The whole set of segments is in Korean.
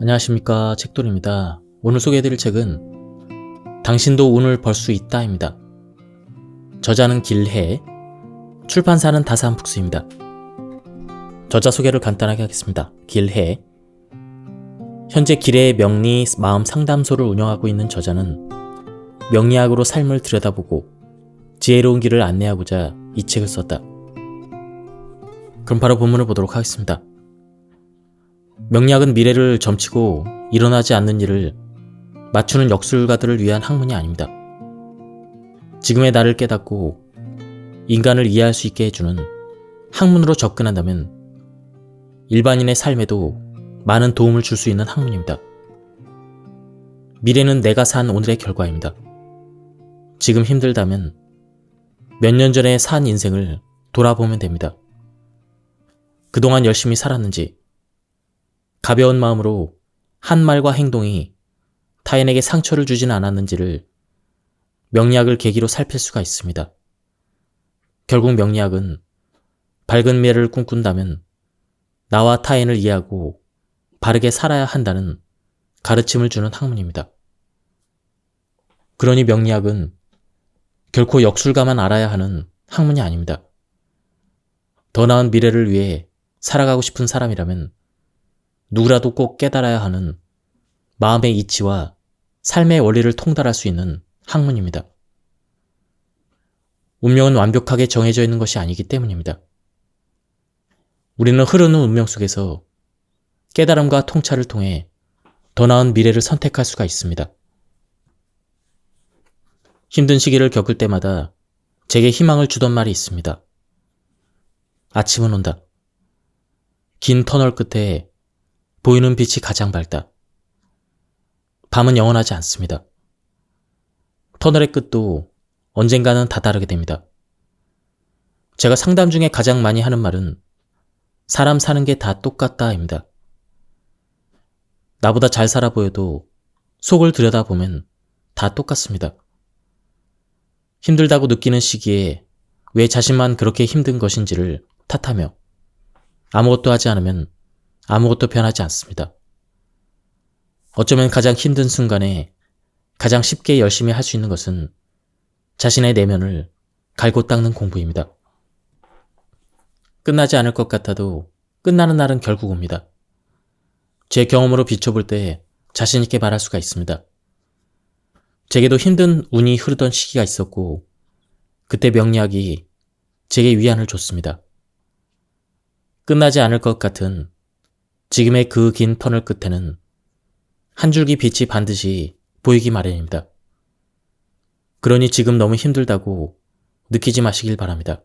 안녕하십니까, 책돌입니다. 오늘 소개해드릴 책은 당신도 운을 벌 수 있다입니다. 저자는 길해, 출판사는 다산북스입니다. 저자 소개를 간단하게 하겠습니다. 길해. 현재 길해의 명리 마음 상담소를 운영하고 있는 저자는 명리학으로 삶을 들여다보고 지혜로운 길을 안내하고자 이 책을 썼다. 그럼 바로 본문을 보도록 하겠습니다. 명리학은 미래를 점치고 일어나지 않는 일을 맞추는 역술가들을 위한 학문이 아닙니다. 지금의 나를 깨닫고 인간을 이해할 수 있게 해주는 학문으로 접근한다면 일반인의 삶에도 많은 도움을 줄 수 있는 학문입니다. 미래는 내가 산 오늘의 결과입니다. 지금 힘들다면 몇 년 전에 산 인생을 돌아보면 됩니다. 그동안 열심히 살았는지, 가벼운 마음으로 한 말과 행동이 타인에게 상처를 주진 않았는지를 명리학을 계기로 살필 수가 있습니다. 결국 명리학은 밝은 미래를 꿈꾼다면 나와 타인을 이해하고 바르게 살아야 한다는 가르침을 주는 학문입니다. 그러니 명리학은 결코 역술가만 알아야 하는 학문이 아닙니다. 더 나은 미래를 위해 살아가고 싶은 사람이라면 누구라도 꼭 깨달아야 하는 마음의 이치와 삶의 원리를 통달할 수 있는 학문입니다. 운명은 완벽하게 정해져 있는 것이 아니기 때문입니다. 우리는 흐르는 운명 속에서 깨달음과 통찰을 통해 더 나은 미래를 선택할 수가 있습니다. 힘든 시기를 겪을 때마다 제게 희망을 주던 말이 있습니다. 아침은 온다. 긴 터널 끝에 보이는 빛이 가장 밝다. 밤은 영원하지 않습니다. 터널의 끝도 언젠가는 다다르게 됩니다. 제가 상담 중에 가장 많이 하는 말은 사람 사는 게 다 똑같다입니다. 나보다 잘 살아 보여도 속을 들여다보면 다 똑같습니다. 힘들다고 느끼는 시기에 왜 자신만 그렇게 힘든 것인지를 탓하며 아무것도 하지 않으면 아무것도 변하지 않습니다. 어쩌면 가장 힘든 순간에 가장 쉽게 열심히 할 수 있는 것은 자신의 내면을 갈고 닦는 공부입니다. 끝나지 않을 것 같아도 끝나는 날은 결국 옵니다. 제 경험으로 비춰볼 때 자신 있게 말할 수가 있습니다. 제게도 힘든 운이 흐르던 시기가 있었고 그때 명리학이 제게 위안을 줬습니다. 끝나지 않을 것 같은 지금의 그 긴 터널 끝에는 한 줄기 빛이 반드시 보이기 마련입니다. 그러니 지금 너무 힘들다고 느끼지 마시길 바랍니다.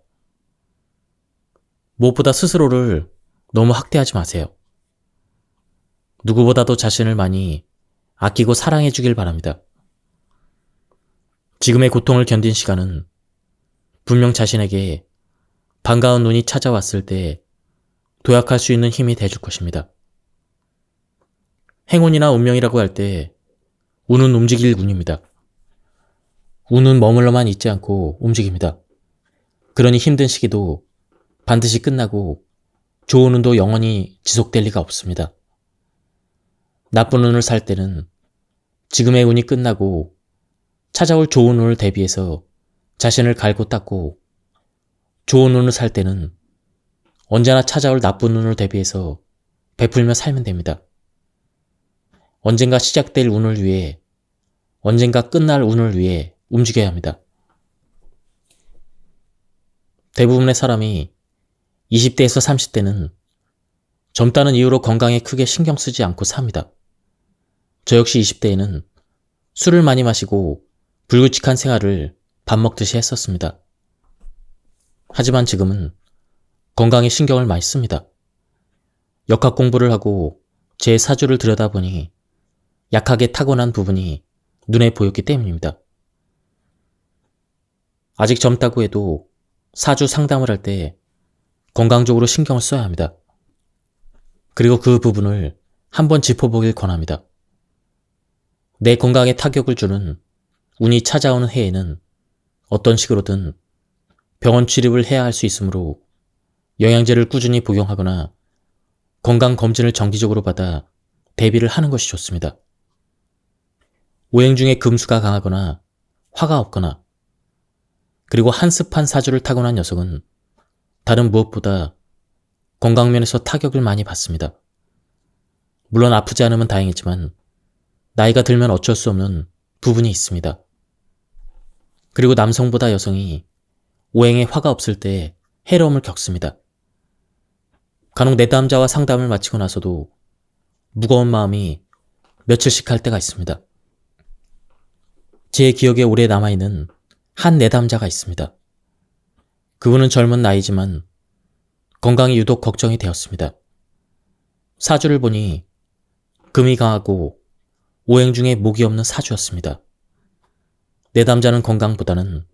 무엇보다 스스로를 너무 학대하지 마세요. 누구보다도 자신을 많이 아끼고 사랑해 주길 바랍니다. 지금의 고통을 견딘 시간은 분명 자신에게 반가운 눈이 찾아왔을 때 도약할 수 있는 힘이 돼줄 것입니다. 행운이나 운명이라고 할 때 운은 움직일 운입니다. 운은 머물러만 있지 않고 움직입니다. 그러니 힘든 시기도 반드시 끝나고 좋은 운도 영원히 지속될 리가 없습니다. 나쁜 운을 살 때는 지금의 운이 끝나고 찾아올 좋은 운을 대비해서 자신을 갈고 닦고, 좋은 운을 살 때는 언제나 찾아올 나쁜 운을 대비해서 베풀며 살면 됩니다. 언젠가 시작될 운을 위해, 언젠가 끝날 운을 위해 움직여야 합니다. 대부분의 사람이 20대에서 30대는 젊다는 이유로 건강에 크게 신경 쓰지 않고 삽니다. 저 역시 20대에는 술을 많이 마시고 불규칙한 생활을 밥 먹듯이 했었습니다. 하지만 지금은 건강에 신경을 많이 씁니다. 역학 공부를 하고 제 사주를 들여다보니 약하게 타고난 부분이 눈에 보였기 때문입니다. 아직 젊다고 해도 사주 상담을 할 때 건강적으로 신경을 써야 합니다. 그리고 그 부분을 한번 짚어보길 권합니다. 내 건강에 타격을 주는 운이 찾아오는 해에는 어떤 식으로든 병원 출입을 해야 할 수 있으므로 영양제를 꾸준히 복용하거나 건강검진을 정기적으로 받아 대비를 하는 것이 좋습니다. 오행 중에 금수가 강하거나 화가 없거나 그리고 한습한 사주를 타고난 여성은 다른 무엇보다 건강면에서 타격을 많이 받습니다. 물론 아프지 않으면 다행이지만 나이가 들면 어쩔 수 없는 부분이 있습니다. 그리고 남성보다 여성이 오행에 화가 없을 때 해로움을 겪습니다. 간혹 내담자와 상담을 마치고 나서도 무거운 마음이 며칠씩 할 때가 있습니다. 제 기억에 오래 남아있는 한 내담자가 있습니다. 그분은 젊은 나이지만 건강이 유독 걱정이 되었습니다. 사주를 보니 금이 강하고 오행 중에 목이 없는 사주였습니다. 내담자는 건강보다는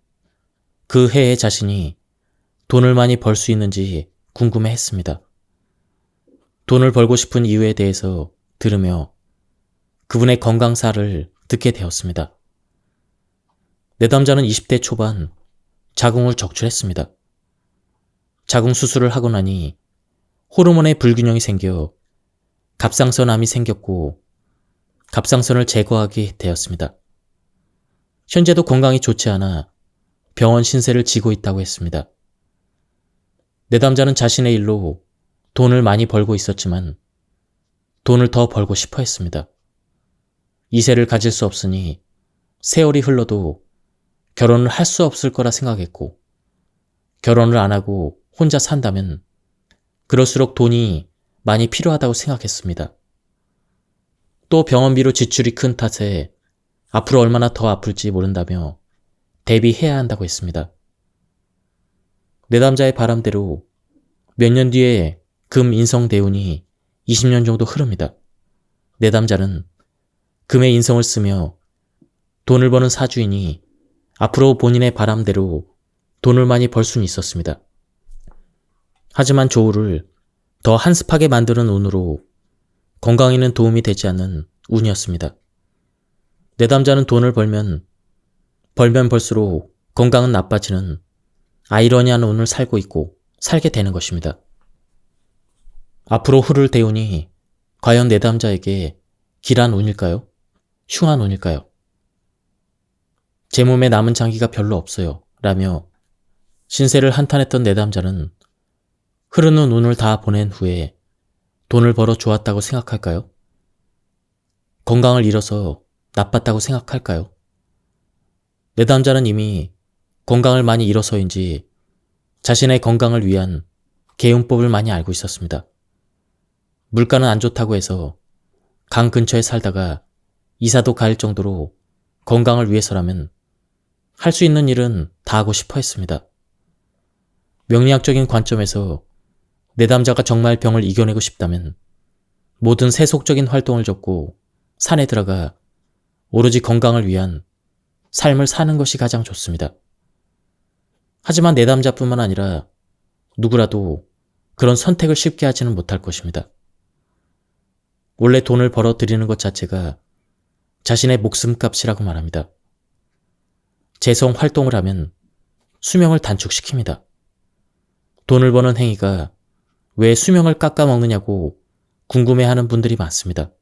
그 해에 자신이 돈을 많이 벌 수 있는지 궁금해했습니다. 돈을 벌고 싶은 이유에 대해서 들으며 그분의 건강사를 듣게 되었습니다. 내담자는 20대 초반 자궁을 적출했습니다. 자궁 수술을 하고 나니 호르몬의 불균형이 생겨 갑상선암이 생겼고 갑상선을 제거하게 되었습니다. 현재도 건강이 좋지 않아 병원 신세를 지고 있다고 했습니다. 내담자는 자신의 일로 돈을 많이 벌고 있었지만 돈을 더 벌고 싶어 했습니다. 이세를 가질 수 없으니 세월이 흘러도 결혼을 할 수 없을 거라 생각했고 결혼을 안 하고 혼자 산다면 그럴수록 돈이 많이 필요하다고 생각했습니다. 또 병원비로 지출이 큰 탓에 앞으로 얼마나 더 아플지 모른다며 대비해야 한다고 했습니다. 내담자의 바람대로 몇 년 뒤에 금 인성 대운이 20년 정도 흐릅니다. 내담자는 금의 인성을 쓰며 돈을 버는 사주이니 앞으로 본인의 바람대로 돈을 많이 벌 수는 있었습니다. 하지만 조우를 더 한습하게 만드는 운으로 건강에는 도움이 되지 않는 운이었습니다. 내담자는 돈을 벌면 벌수록 건강은 나빠지는 아이러니한 운을 살고 있고 살게 되는 것입니다. 앞으로 흐를 대운이 과연 내담자에게 길한 운일까요? 흉한 운일까요? 제 몸에 남은 장기가 별로 없어요 라며 신세를 한탄했던 내담자는 흐르는 운을 다 보낸 후에 돈을 벌어 좋았다고 생각할까요? 건강을 잃어서 나빴다고 생각할까요? 내담자는 이미 건강을 많이 잃어서인지 자신의 건강을 위한 개운법을 많이 알고 있었습니다. 물가는 안 좋다고 해서 강 근처에 살다가 이사도 갈 정도로 건강을 위해서라면 할 수 있는 일은 다 하고 싶어 했습니다. 명리학적인 관점에서 내담자가 정말 병을 이겨내고 싶다면 모든 세속적인 활동을 접고 산에 들어가 오로지 건강을 위한 삶을 사는 것이 가장 좋습니다. 하지만 내담자뿐만 아니라 누구라도 그런 선택을 쉽게 하지는 못할 것입니다. 원래 돈을 벌어 들이는 것 자체가 자신의 목숨값이라고 말합니다. 재성 활동을 하면 수명을 단축시킵니다. 돈을 버는 행위가 왜 수명을 깎아먹느냐고 궁금해하는 분들이 많습니다.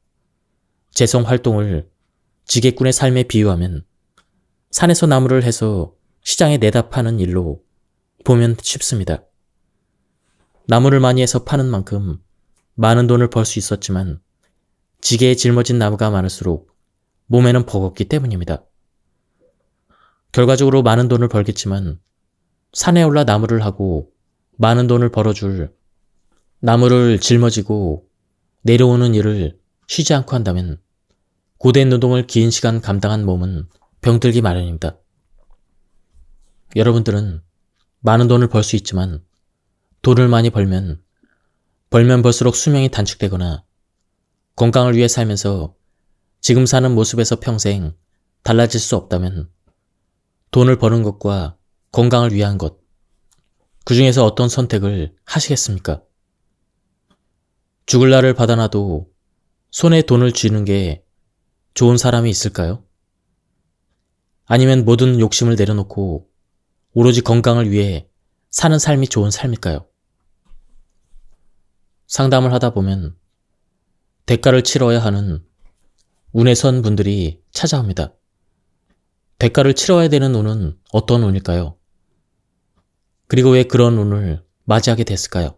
재성 활동을 지게꾼의 삶에 비유하면 산에서 나무를 해서 시장에 내다 파는 일로 보면 쉽습니다. 나무를 많이 해서 파는 만큼 많은 돈을 벌 수 있었지만 지게에 짊어진 나무가 많을수록 몸에는 버겁기 때문입니다. 결과적으로 많은 돈을 벌겠지만 산에 올라 나무를 하고 많은 돈을 벌어줄 나무를 짊어지고 내려오는 일을 쉬지 않고 한다면 고된 노동을 긴 시간 감당한 몸은 병들기 마련입니다. 여러분들은 많은 돈을 벌 수 있지만 돈을 많이 벌면 벌수록 수명이 단축되거나 건강을 위해 살면서 지금 사는 모습에서 평생 달라질 수 없다면 돈을 버는 것과 건강을 위한 것, 그 중에서 어떤 선택을 하시겠습니까? 죽을 날을 받아놔도 손에 돈을 쥐는 게 좋은 사람이 있을까요? 아니면 모든 욕심을 내려놓고 오로지 건강을 위해 사는 삶이 좋은 삶일까요? 상담을 하다 보면 대가를 치러야 하는 운에 선 분들이 찾아옵니다. 대가를 치러야 되는 운은 어떤 운일까요? 그리고 왜 그런 운을 맞이하게 됐을까요?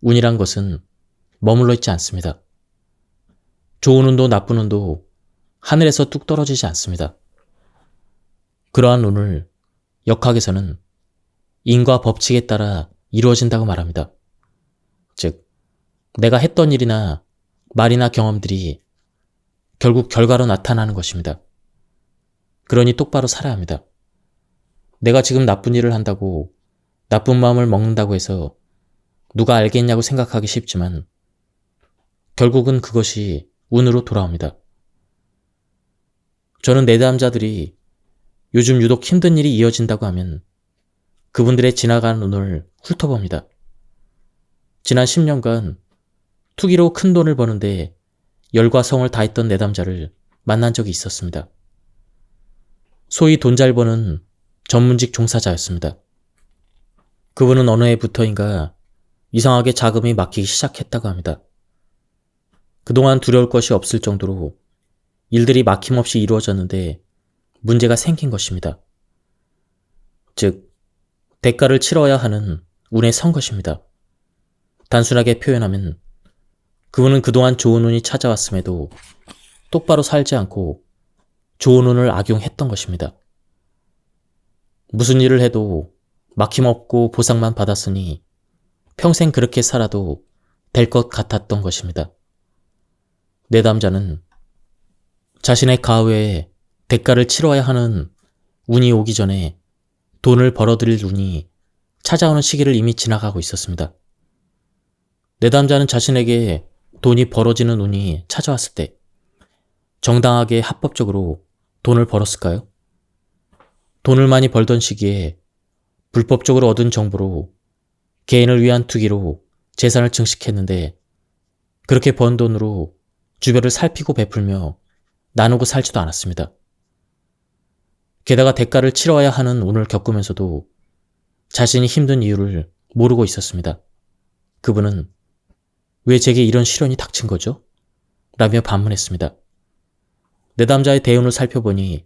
운이란 것은 머물러 있지 않습니다. 좋은 운도 나쁜 운도 하늘에서 뚝 떨어지지 않습니다. 그러한 운을 역학에서는 인과 법칙에 따라 이루어진다고 말합니다. 즉, 내가 했던 일이나 말이나 경험들이 결국 결과로 나타나는 것입니다. 그러니 똑바로 살아야 합니다. 내가 지금 나쁜 일을 한다고, 나쁜 마음을 먹는다고 해서 누가 알겠냐고 생각하기 쉽지만 결국은 그것이 운으로 돌아옵니다. 저는 내담자들이 요즘 유독 힘든 일이 이어진다고 하면 그분들의 지나간 운을 훑어봅니다. 지난 10년간 투기로 큰 돈을 버는데 열과 성을 다했던 내담자를 만난 적이 있었습니다. 소위 돈 잘 버는 전문직 종사자였습니다. 그분은 어느 해부터인가 이상하게 자금이 막히기 시작했다고 합니다. 그동안 두려울 것이 없을 정도로 일들이 막힘없이 이루어졌는데 문제가 생긴 것입니다. 즉, 대가를 치러야 하는 운에 선 것입니다. 단순하게 표현하면 그분은 그동안 좋은 운이 찾아왔음에도 똑바로 살지 않고 좋은 운을 악용했던 것입니다. 무슨 일을 해도 막힘없고 보상만 받았으니 평생 그렇게 살아도 될 것 같았던 것입니다. 내담자는 자신의 가외에 대가를 치러야 하는 운이 오기 전에 돈을 벌어들일 운이 찾아오는 시기를 이미 지나가고 있었습니다. 내담자는 자신에게 돈이 벌어지는 운이 찾아왔을 때 정당하게 합법적으로 돈을 벌었을까요? 돈을 많이 벌던 시기에 불법적으로 얻은 정보로 개인을 위한 투기로 재산을 증식했는데 그렇게 번 돈으로 주변을 살피고 베풀며 나누고 살지도 않았습니다. 게다가 대가를 치러야 하는 운을 겪으면서도 자신이 힘든 이유를 모르고 있었습니다. 그분은 왜 제게 이런 시련이 닥친 거죠? 라며 반문했습니다. 내담자의 대운을 살펴보니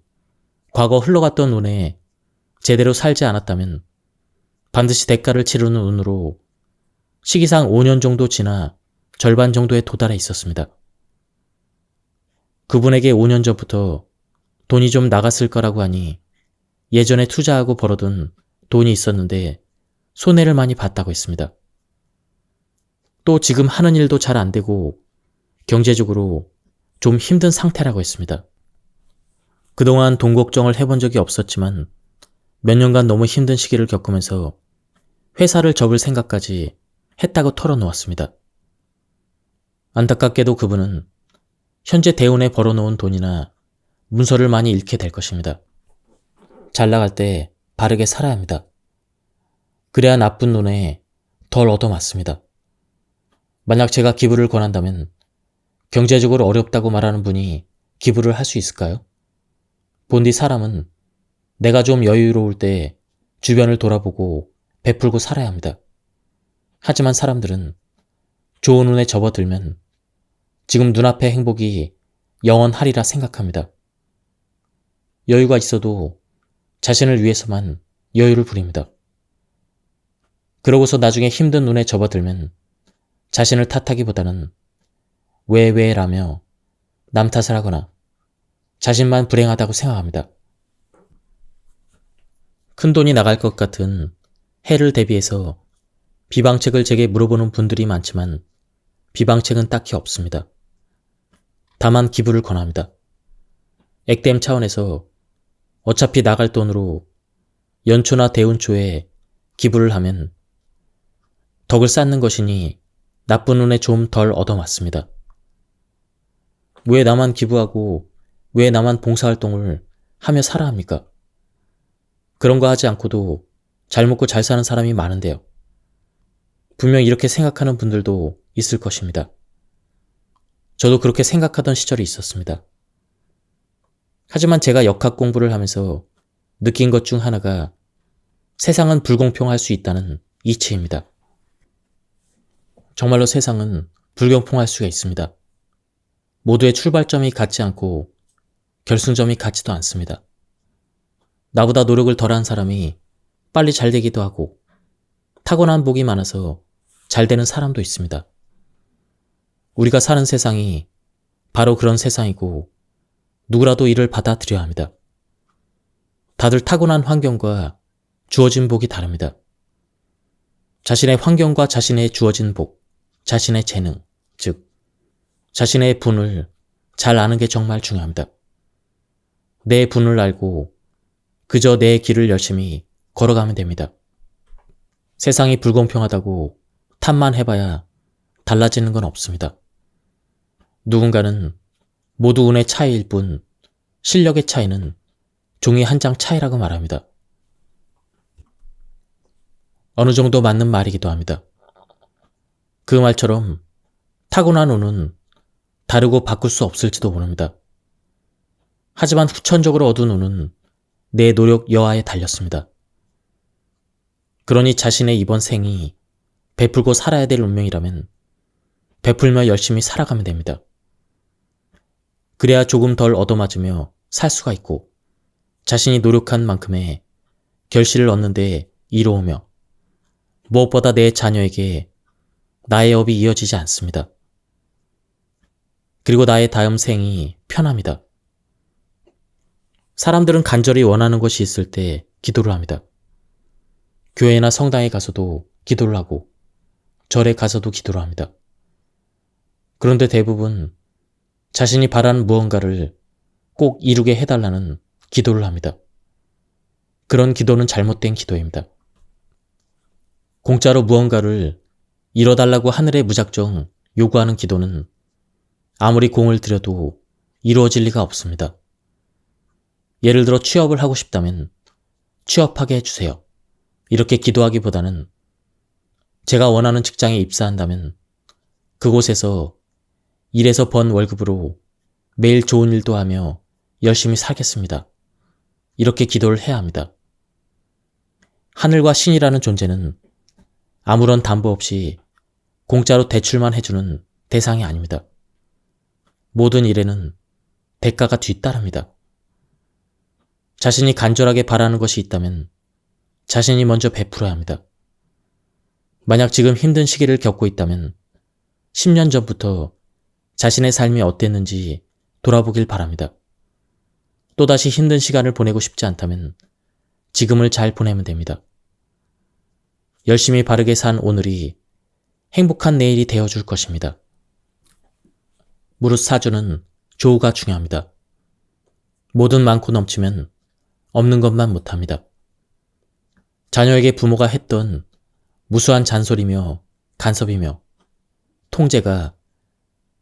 과거 흘러갔던 운에 제대로 살지 않았다면 반드시 대가를 치르는 운으로 시기상 5년 정도 지나 절반 정도에 도달해 있었습니다. 그분에게 5년 전부터 돈이 좀 나갔을 거라고 하니 예전에 투자하고 벌어둔 돈이 있었는데 손해를 많이 봤다고 했습니다. 또 지금 하는 일도 잘 안 되고 경제적으로 좀 힘든 상태라고 했습니다. 그동안 돈 걱정을 해본 적이 없었지만 몇 년간 너무 힘든 시기를 겪으면서 회사를 접을 생각까지 했다고 털어놓았습니다. 안타깝게도 그분은 현재 대운에 벌어놓은 돈이나 문서를 많이 잃게 될 것입니다. 잘 나갈 때 바르게 살아야 합니다. 그래야 나쁜 눈에 덜 얻어맞습니다. 만약 제가 기부를 권한다면 경제적으로 어렵다고 말하는 분이 기부를 할 수 있을까요? 본디 사람은 내가 좀 여유로울 때 주변을 돌아보고 베풀고 살아야 합니다. 하지만 사람들은 좋은 운에 접어들면 지금 눈앞의 행복이 영원하리라 생각합니다. 여유가 있어도 자신을 위해서만 여유를 부립니다. 그러고서 나중에 힘든 눈에 접어들면 자신을 탓하기보다는 왜 라며 남 탓을 하거나 자신만 불행하다고 생각합니다. 큰 돈이 나갈 것 같은 해를 대비해서 비방책을 제게 물어보는 분들이 많지만 비방책은 딱히 없습니다. 다만 기부를 권합니다. 액땜 차원에서 어차피 나갈 돈으로 연초나 대운초에 기부를 하면 덕을 쌓는 것이니 나쁜 운에 좀 덜 얻어맞습니다. 왜 나만 기부하고 왜 나만 봉사활동을 하며 살아야 합니까? 그런 거 하지 않고도 잘 먹고 잘 사는 사람이 많은데요. 분명 이렇게 생각하는 분들도 있을 것입니다. 저도 그렇게 생각하던 시절이 있었습니다. 하지만 제가 역학 공부를 하면서 느낀 것 중 하나가 세상은 불공평할 수 있다는 이치입니다. 정말로 세상은 불공평할 수가 있습니다. 모두의 출발점이 같지 않고 결승점이 같지도 않습니다. 나보다 노력을 덜한 사람이 빨리 잘 되기도 하고 타고난 복이 많아서 잘 되는 사람도 있습니다. 우리가 사는 세상이 바로 그런 세상이고 누구라도 이를 받아들여야 합니다. 다들 타고난 환경과 주어진 복이 다릅니다. 자신의 환경과 자신의 주어진 복, 자신의 재능, 즉 자신의 분을 잘 아는 게 정말 중요합니다. 내 분을 알고 그저 내 길을 열심히 걸어가면 됩니다. 세상이 불공평하다고 탓만 해봐야 달라지는 건 없습니다. 누군가는 모두 운의 차이일 뿐 실력의 차이는 종이 한 장 차이라고 말합니다. 어느 정도 맞는 말이기도 합니다. 그 말처럼 타고난 운은 다르고 바꿀 수 없을지도 모릅니다. 하지만 후천적으로 얻은 운은 내 노력 여하에 달렸습니다. 그러니 자신의 이번 생이 베풀고 살아야 될 운명이라면 베풀며 열심히 살아가면 됩니다. 그래야 조금 덜 얻어맞으며 살 수가 있고 자신이 노력한 만큼의 결실을 얻는 데 이로우며 무엇보다 내 자녀에게 나의 업이 이어지지 않습니다. 그리고 나의 다음 생이 편합니다. 사람들은 간절히 원하는 것이 있을 때 기도를 합니다. 교회나 성당에 가서도 기도를 하고 절에 가서도 기도를 합니다. 그런데 대부분 자신이 바라는 무언가를 꼭 이루게 해달라는 기도를 합니다. 그런 기도는 잘못된 기도입니다. 공짜로 무언가를 이뤄달라고 하늘에 무작정 요구하는 기도는 아무리 공을 들여도 이루어질 리가 없습니다. 예를 들어 취업을 하고 싶다면 취업하게 해주세요. 이렇게 기도하기보다는 제가 원하는 직장에 입사한다면 그곳에서 일해서 번 월급으로 매일 좋은 일도 하며 열심히 살겠습니다. 이렇게 기도를 해야 합니다. 하늘과 신이라는 존재는 아무런 담보 없이 공짜로 대출만 해주는 대상이 아닙니다. 모든 일에는 대가가 뒤따릅니다. 자신이 간절하게 바라는 것이 있다면 자신이 먼저 베풀어야 합니다. 만약 지금 힘든 시기를 겪고 있다면 10년 전부터 자신의 삶이 어땠는지 돌아보길 바랍니다. 또다시 힘든 시간을 보내고 싶지 않다면 지금을 잘 보내면 됩니다. 열심히 바르게 산 오늘이 행복한 내일이 되어줄 것입니다. 무릇 사주는 조우가 중요합니다. 뭐든 많고 넘치면 없는 것만 못합니다. 자녀에게 부모가 했던 무수한 잔소리며 간섭이며 통제가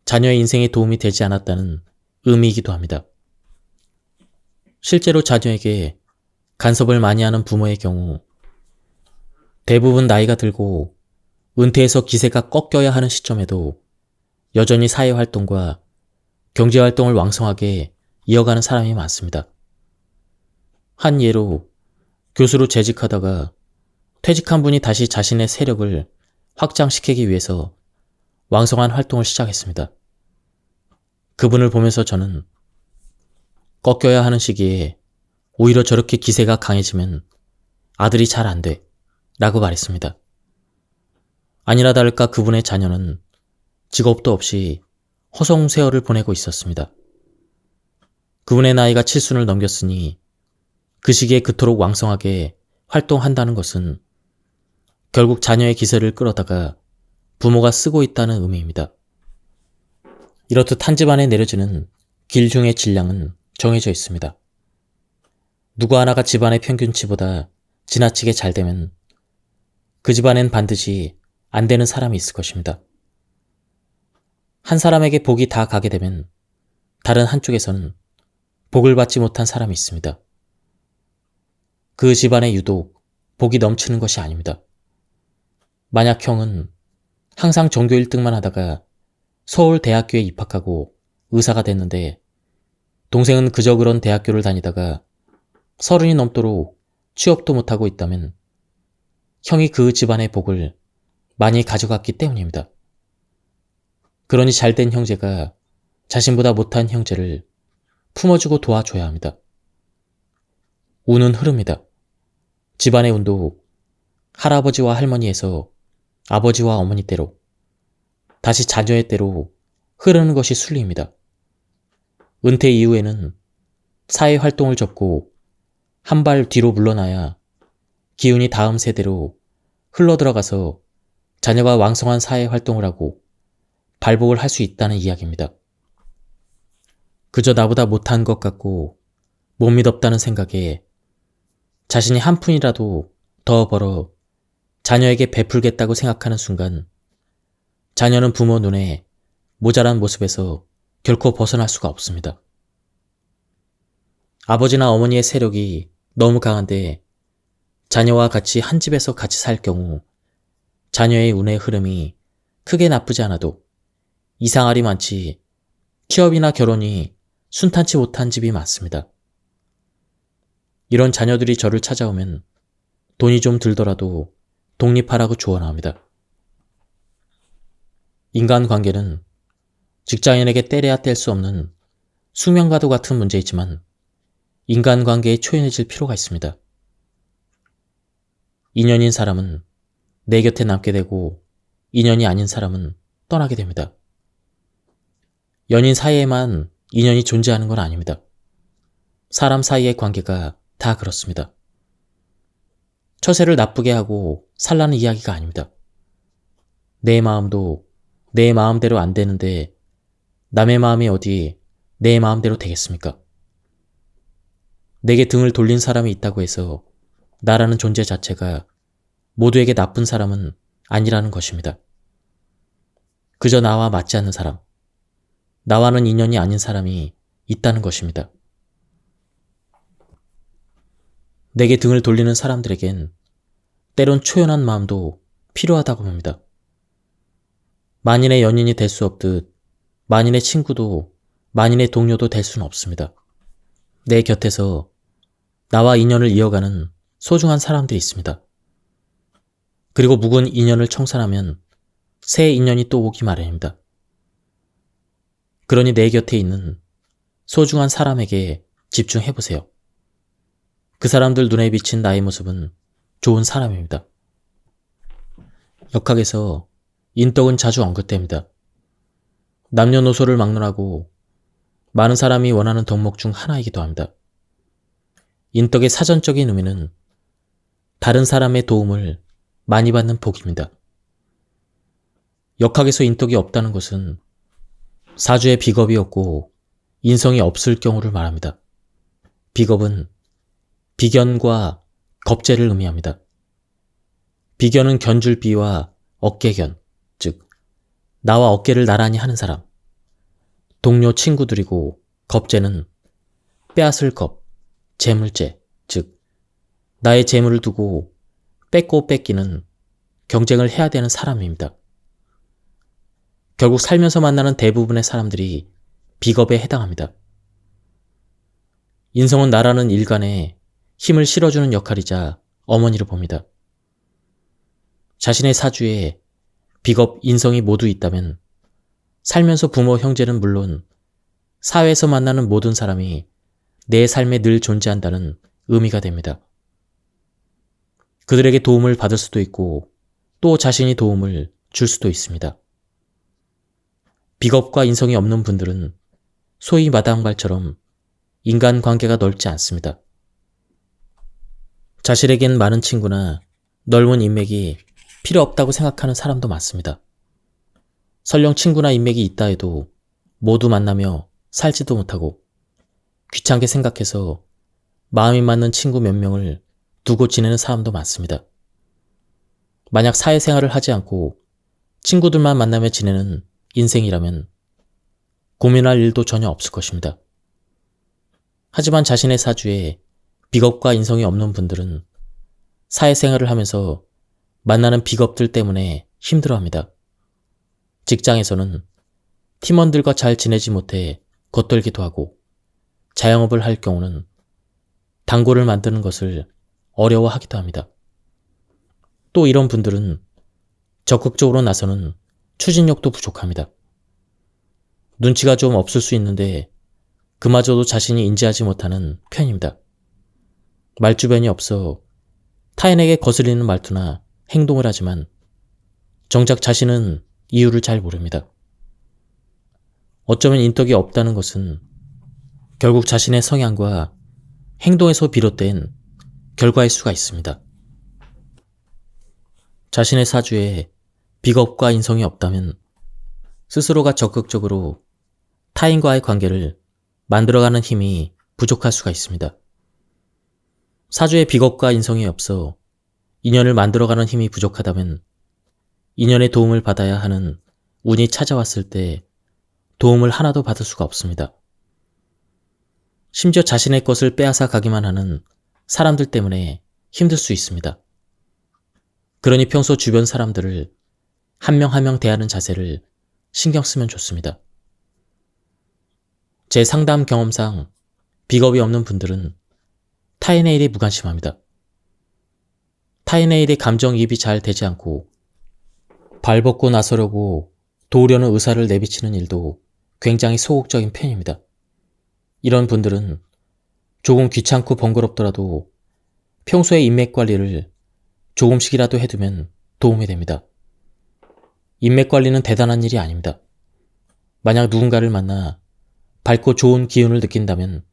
자녀의 인생에 도움이 되지 않았다는 의미이기도 합니다. 실제로 자녀에게 간섭을 많이 하는 부모의 경우 대부분 나이가 들고 은퇴해서 기세가 꺾여야 하는 시점에도 여전히 사회활동과 경제활동을 왕성하게 이어가는 사람이 많습니다. 한 예로 교수로 재직하다가 퇴직한 분이 다시 자신의 세력을 확장시키기 위해서 왕성한 활동을 시작했습니다. 그분을 보면서 저는 꺾여야 하는 시기에 오히려 저렇게 기세가 강해지면 아들이 잘 안 돼 라고 말했습니다. 아니나 다를까 그분의 자녀는 직업도 없이 허송세월을 보내고 있었습니다. 그분의 나이가 칠순을 넘겼으니 그 시기에 그토록 왕성하게 활동한다는 것은 결국 자녀의 기세를 끌어다가 부모가 쓰고 있다는 의미입니다. 이렇듯 한 집안에 내려지는 길흉의 질량은 정해져 있습니다. 누구 하나가 집안의 평균치보다 지나치게 잘 되면 그 집안엔 반드시 안 되는 사람이 있을 것입니다. 한 사람에게 복이 다 가게 되면 다른 한쪽에서는 복을 받지 못한 사람이 있습니다. 그 집안에 유독 복이 넘치는 것이 아닙니다. 만약 형은 항상 전교 1등만 하다가 서울대학교에 입학하고 의사가 됐는데 동생은 그저 그런 대학교를 다니다가 30이 넘도록 취업도 못하고 있다면 형이 그 집안의 복을 많이 가져갔기 때문입니다. 그러니 잘된 형제가 자신보다 못한 형제를 품어주고 도와줘야 합니다. 운은 흐릅니다. 집안의 운도 할아버지와 할머니에서 아버지와 어머니 때로, 다시 자녀의 때로 흐르는 것이 순리입니다. 은퇴 이후에는 사회 활동을 접고 한 발 뒤로 물러나야 기운이 다음 세대로 흘러들어가서 자녀가 왕성한 사회 활동을 하고 발복을 할 수 있다는 이야기입니다. 그저 나보다 못한 것 같고 못 믿었다는 생각에 자신이 한 푼이라도 더 벌어 자녀에게 베풀겠다고 생각하는 순간 자녀는 부모 눈에 모자란 모습에서 결코 벗어날 수가 없습니다. 아버지나 어머니의 세력이 너무 강한데 자녀와 같이 한 집에서 같이 살 경우 자녀의 운의 흐름이 크게 나쁘지 않아도 이상할이 많지 취업이나 결혼이 순탄치 못한 집이 많습니다. 이런 자녀들이 저를 찾아오면 돈이 좀 들더라도 독립하라고 조언합니다. 인간관계는 직장인에게 때려야 뗄 수 없는 수면과도 같은 문제이지만 인간관계에 초연해질 필요가 있습니다. 인연인 사람은 내 곁에 남게 되고 인연이 아닌 사람은 떠나게 됩니다. 연인 사이에만 인연이 존재하는 건 아닙니다. 사람 사이의 관계가 다 그렇습니다. 처세를 나쁘게 하고 살라는 이야기가 아닙니다. 내 마음도 내 마음대로 안 되는데 남의 마음이 어디 내 마음대로 되겠습니까? 내게 등을 돌린 사람이 있다고 해서 나라는 존재 자체가 모두에게 나쁜 사람은 아니라는 것입니다. 그저 나와 맞지 않는 사람, 나와는 인연이 아닌 사람이 있다는 것입니다. 내게 등을 돌리는 사람들에겐 때론 초연한 마음도 필요하다고 봅니다. 만인의 연인이 될 수 없듯 만인의 친구도 만인의 동료도 될 수는 없습니다. 내 곁에서 나와 인연을 이어가는 소중한 사람들이 있습니다. 그리고 묵은 인연을 청산하면 새 인연이 또 오기 마련입니다. 그러니 내 곁에 있는 소중한 사람에게 집중해보세요. 그 사람들 눈에 비친 나의 모습은 좋은 사람입니다. 역학에서 인덕은 자주 언급됩니다. 남녀노소를 막론하고 많은 사람이 원하는 덕목 중 하나이기도 합니다. 인덕의 사전적인 의미는 다른 사람의 도움을 많이 받는 복입니다. 역학에서 인덕이 없다는 것은 사주에 비겁이 없고 인성이 없을 경우를 말합니다. 비겁은 비견과 겁재를 의미합니다. 비견은 견줄비와 어깨견, 즉 나와 어깨를 나란히 하는 사람, 동료 친구들이고 겁재는 빼앗을 겁, 재물재, 즉 나의 재물을 두고 뺏고 뺏기는 경쟁을 해야 되는 사람입니다. 결국 살면서 만나는 대부분의 사람들이 비겁에 해당합니다. 인성은 나라는 일간에 힘을 실어주는 역할이자 어머니로 봅니다. 자신의 사주에 비겁, 인성이 모두 있다면 살면서 부모, 형제는 물론 사회에서 만나는 모든 사람이 내 삶에 늘 존재한다는 의미가 됩니다. 그들에게 도움을 받을 수도 있고 또 자신이 도움을 줄 수도 있습니다. 비겁과 인성이 없는 분들은 소위 마당발처럼 인간관계가 넓지 않습니다. 자신에겐 많은 친구나 넓은 인맥이 필요 없다고 생각하는 사람도 많습니다. 설령 친구나 인맥이 있다 해도 모두 만나며 살지도 못하고 귀찮게 생각해서 마음이 맞는 친구 몇 명을 두고 지내는 사람도 많습니다. 만약 사회생활을 하지 않고 친구들만 만나며 지내는 인생이라면 고민할 일도 전혀 없을 것입니다. 하지만 자신의 사주에 비겁과 인성이 없는 분들은 사회생활을 하면서 만나는 비겁들 때문에 힘들어합니다. 직장에서는 팀원들과 잘 지내지 못해 겉돌기도 하고 자영업을 할 경우는 단골을 만드는 것을 어려워하기도 합니다. 또 이런 분들은 적극적으로 나서는 추진력도 부족합니다. 눈치가 좀 없을 수 있는데 그마저도 자신이 인지하지 못하는 편입니다. 말주변이 없어 타인에게 거슬리는 말투나 행동을 하지만 정작 자신은 이유를 잘 모릅니다. 어쩌면 인덕이 없다는 것은 결국 자신의 성향과 행동에서 비롯된 결과일 수가 있습니다. 자신의 사주에 비겁과 인성이 없다면 스스로가 적극적으로 타인과의 관계를 만들어가는 힘이 부족할 수가 있습니다. 사주에 비겁과 인성이 없어 인연을 만들어가는 힘이 부족하다면 인연의 도움을 받아야 하는 운이 찾아왔을 때 도움을 하나도 받을 수가 없습니다. 심지어 자신의 것을 빼앗아 가기만 하는 사람들 때문에 힘들 수 있습니다. 그러니 평소 주변 사람들을 한 명 한 명 대하는 자세를 신경 쓰면 좋습니다. 제 상담 경험상 비겁이 없는 분들은 타인의 일에 무관심합니다. 타인의 일에 감정이입이 잘 되지 않고 발벗고 나서려고 도우려는 의사를 내비치는 일도 굉장히 소극적인 편입니다. 이런 분들은 조금 귀찮고 번거롭더라도 평소에 인맥 관리를 조금씩이라도 해두면 도움이 됩니다. 인맥 관리는 대단한 일이 아닙니다. 만약 누군가를 만나 밝고 좋은 기운을 느낀다면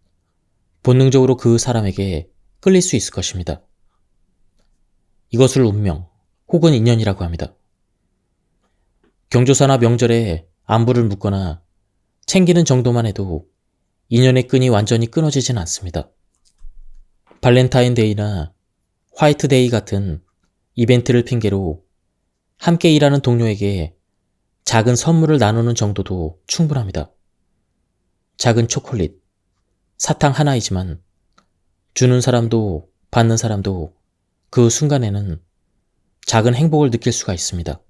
본능적으로 그 사람에게 끌릴 수 있을 것입니다. 이것을 운명 혹은 인연이라고 합니다. 경조사나 명절에 안부를 묻거나 챙기는 정도만 해도 인연의 끈이 완전히 끊어지진 않습니다. 발렌타인데이나 화이트데이 같은 이벤트를 핑계로 함께 일하는 동료에게 작은 선물을 나누는 정도도 충분합니다. 작은 초콜릿, 사탕 하나이지만 주는 사람도 받는 사람도 그 순간에는 작은 행복을 느낄 수가 있습니다.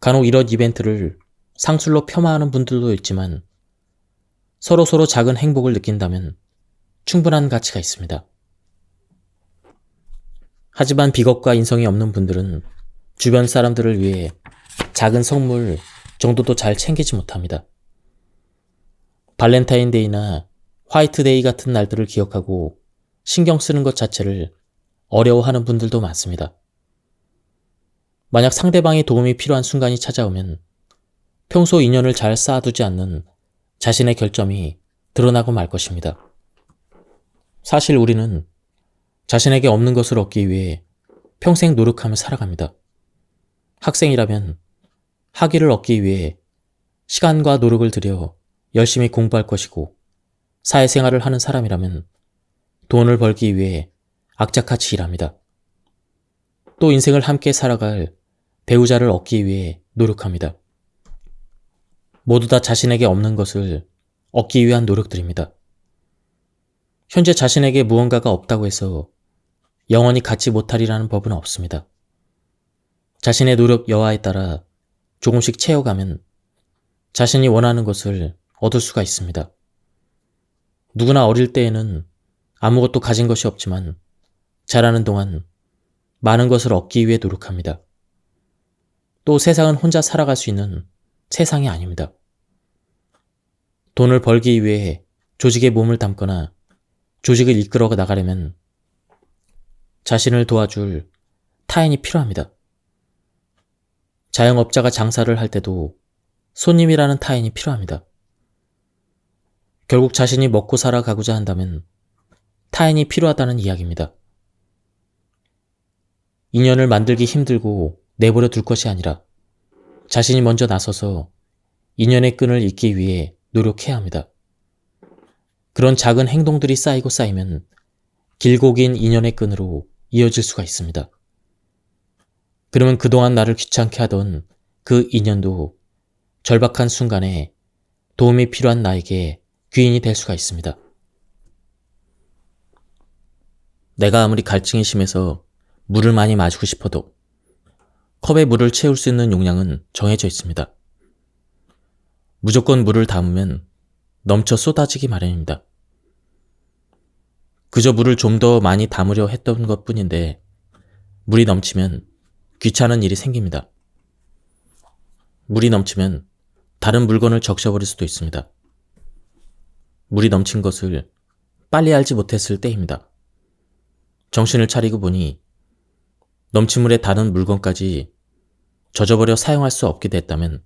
간혹 이런 이벤트를 상술로 폄하하는 분들도 있지만 서로 작은 행복을 느낀다면 충분한 가치가 있습니다. 하지만 비겁과 인성이 없는 분들은 주변 사람들을 위해 작은 선물 정도도 잘 챙기지 못합니다. 발렌타인데이나 화이트데이 같은 날들을 기억하고 신경 쓰는 것 자체를 어려워하는 분들도 많습니다. 만약 상대방의 도움이 필요한 순간이 찾아오면 평소 인연을 잘 쌓아두지 않는 자신의 결점이 드러나고 말 것입니다. 사실 우리는 자신에게 없는 것을 얻기 위해 평생 노력하며 살아갑니다. 학생이라면 학위를 얻기 위해 시간과 노력을 들여 열심히 공부할 것이고, 사회생활을 하는 사람이라면 돈을 벌기 위해 악착같이 일합니다. 또 인생을 함께 살아갈 배우자를 얻기 위해 노력합니다. 모두 다 자신에게 없는 것을 얻기 위한 노력들입니다. 현재 자신에게 무언가가 없다고 해서 영원히 갖지 못하리라는 법은 없습니다. 자신의 노력 여하에 따라 조금씩 채워가면 자신이 원하는 것을 얻을 수가 있습니다. 누구나 어릴 때에는 아무것도 가진 것이 없지만 자라는 동안 많은 것을 얻기 위해 노력합니다. 또 세상은 혼자 살아갈 수 있는 세상이 아닙니다. 돈을 벌기 위해 조직에 몸을 담거나 조직을 이끌어 나가려면 자신을 도와줄 타인이 필요합니다. 자영업자가 장사를 할 때도 손님이라는 타인이 필요합니다. 결국 자신이 먹고 살아가고자 한다면 타인이 필요하다는 이야기입니다. 인연을 만들기 힘들고 내버려 둘 것이 아니라 자신이 먼저 나서서 인연의 끈을 잇기 위해 노력해야 합니다. 그런 작은 행동들이 쌓이고 쌓이면 길고 긴 인연의 끈으로 이어질 수가 있습니다. 그러면 그동안 나를 귀찮게 하던 그 인연도 절박한 순간에 도움이 필요한 나에게 귀인이 될 수가 있습니다. 내가 아무리 갈증이 심해서 물을 많이 마시고 싶어도 컵에 물을 채울 수 있는 용량은 정해져 있습니다. 무조건 물을 담으면 넘쳐 쏟아지기 마련입니다. 그저 물을 좀 더 많이 담으려 했던 것 뿐인데 물이 넘치면 귀찮은 일이 생깁니다. 물이 넘치면 다른 물건을 적셔버릴 수도 있습니다. 물이 넘친 것을 빨리 알지 못했을 때입니다. 정신을 차리고 보니 넘친 물에 다른 물건까지 젖어버려 사용할 수 없게 됐다면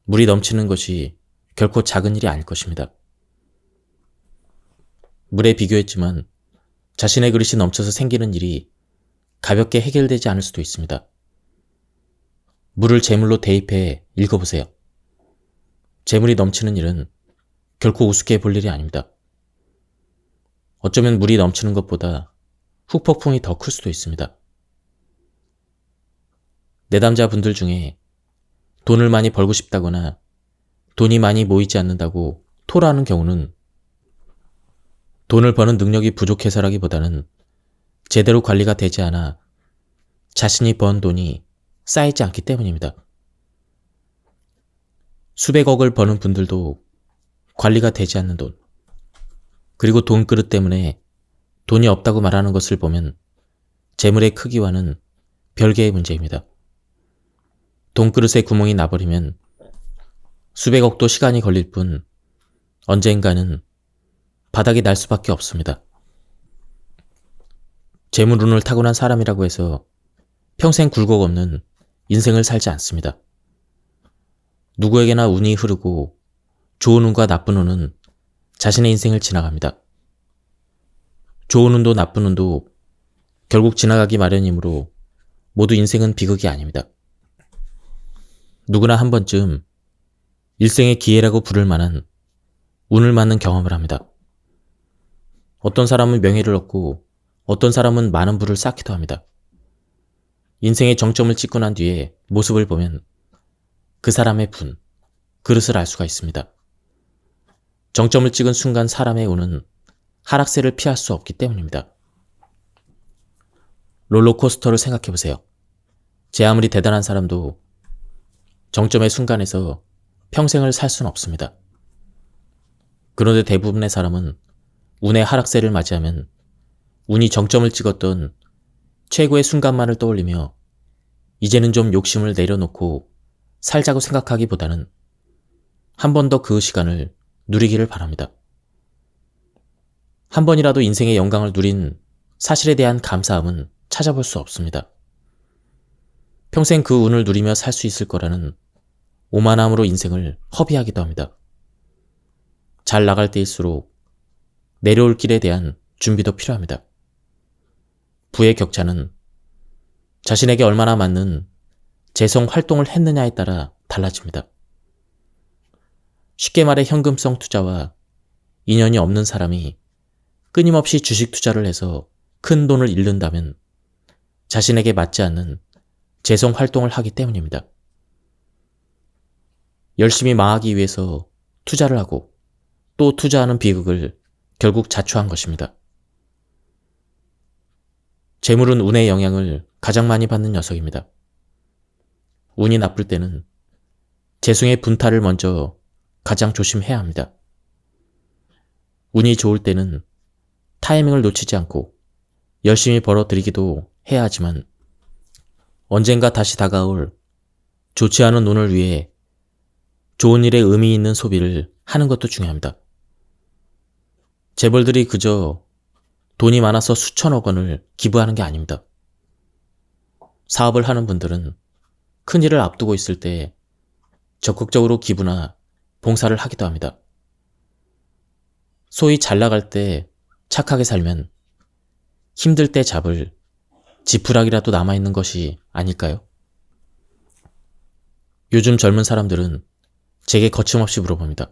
물이 넘치는 것이 결코 작은 일이 아닐 것입니다. 물에 비교했지만 자신의 그릇이 넘쳐서 생기는 일이 가볍게 해결되지 않을 수도 있습니다. 물을 제물로 대입해 읽어보세요. 제물이 넘치는 일은 결코 우습게 볼 일이 아닙니다. 어쩌면 물이 넘치는 것보다 후폭풍이 더 클 수도 있습니다. 내담자분들 중에 돈을 많이 벌고 싶다거나 돈이 많이 모이지 않는다고 토라하는 경우는 돈을 버는 능력이 부족해서라기보다는 제대로 관리가 되지 않아 자신이 번 돈이 쌓이지 않기 때문입니다. 수백억을 버는 분들도 관리가 되지 않는 돈, 그리고 돈그릇 때문에 돈이 없다고 말하는 것을 보면 재물의 크기와는 별개의 문제입니다. 돈그릇에 구멍이 나버리면 수백억도 시간이 걸릴 뿐 언젠가는 바닥이 날 수밖에 없습니다. 재물운을 타고난 사람이라고 해서 평생 굴곡 없는 인생을 살지 않습니다. 누구에게나 운이 흐르고 좋은 운과 나쁜 운은 자신의 인생을 지나갑니다. 좋은 운도 나쁜 운도 결국 지나가기 마련이므로 모두 인생은 비극이 아닙니다. 누구나 한 번쯤 일생의 기회라고 부를 만한 운을 맞는 경험을 합니다. 어떤 사람은 명예를 얻고 어떤 사람은 많은 부를 쌓기도 합니다. 인생의 정점을 찍고 난 뒤에 모습을 보면 그 사람의 분, 그릇을 알 수가 있습니다. 정점을 찍은 순간 사람의 운은 하락세를 피할 수 없기 때문입니다. 롤러코스터를 생각해보세요. 제 아무리 대단한 사람도 정점의 순간에서 평생을 살 수는 없습니다. 그런데 대부분의 사람은 운의 하락세를 맞이하면 운이 정점을 찍었던 최고의 순간만을 떠올리며 이제는 좀 욕심을 내려놓고 살자고 생각하기보다는 한 번 더 그 시간을 누리기를 바랍니다. 한 번이라도 인생의 영광을 누린 사실에 대한 감사함은 찾아볼 수 없습니다. 평생 그 운을 누리며 살 수 있을 거라는 오만함으로 인생을 허비하기도 합니다. 잘 나갈 때일수록 내려올 길에 대한 준비도 필요합니다. 부의 격차는 자신에게 얼마나 맞는 재성 활동을 했느냐에 따라 달라집니다. 쉽게 말해 현금성 투자와 인연이 없는 사람이 끊임없이 주식 투자를 해서 큰 돈을 잃는다면 자신에게 맞지 않는 재성 활동을 하기 때문입니다. 열심히 망하기 위해서 투자를 하고 또 투자하는 비극을 결국 자초한 것입니다. 재물은 운의 영향을 가장 많이 받는 녀석입니다. 운이 나쁠 때는 재성의 분탈을 먼저 가장 조심해야 합니다. 운이 좋을 때는 타이밍을 놓치지 않고 열심히 벌어들이기도 해야 하지만 언젠가 다시 다가올 좋지 않은 운을 위해 좋은 일에 의미 있는 소비를 하는 것도 중요합니다. 재벌들이 그저 돈이 많아서 수천억 원을 기부하는 게 아닙니다. 사업을 하는 분들은 큰 일을 앞두고 있을 때 적극적으로 기부나 봉사를 하기도 합니다. 소위 잘 나갈 때 착하게 살면 힘들 때 잡을 지푸라기라도 남아있는 것이 아닐까요? 요즘 젊은 사람들은 제게 거침없이 물어봅니다.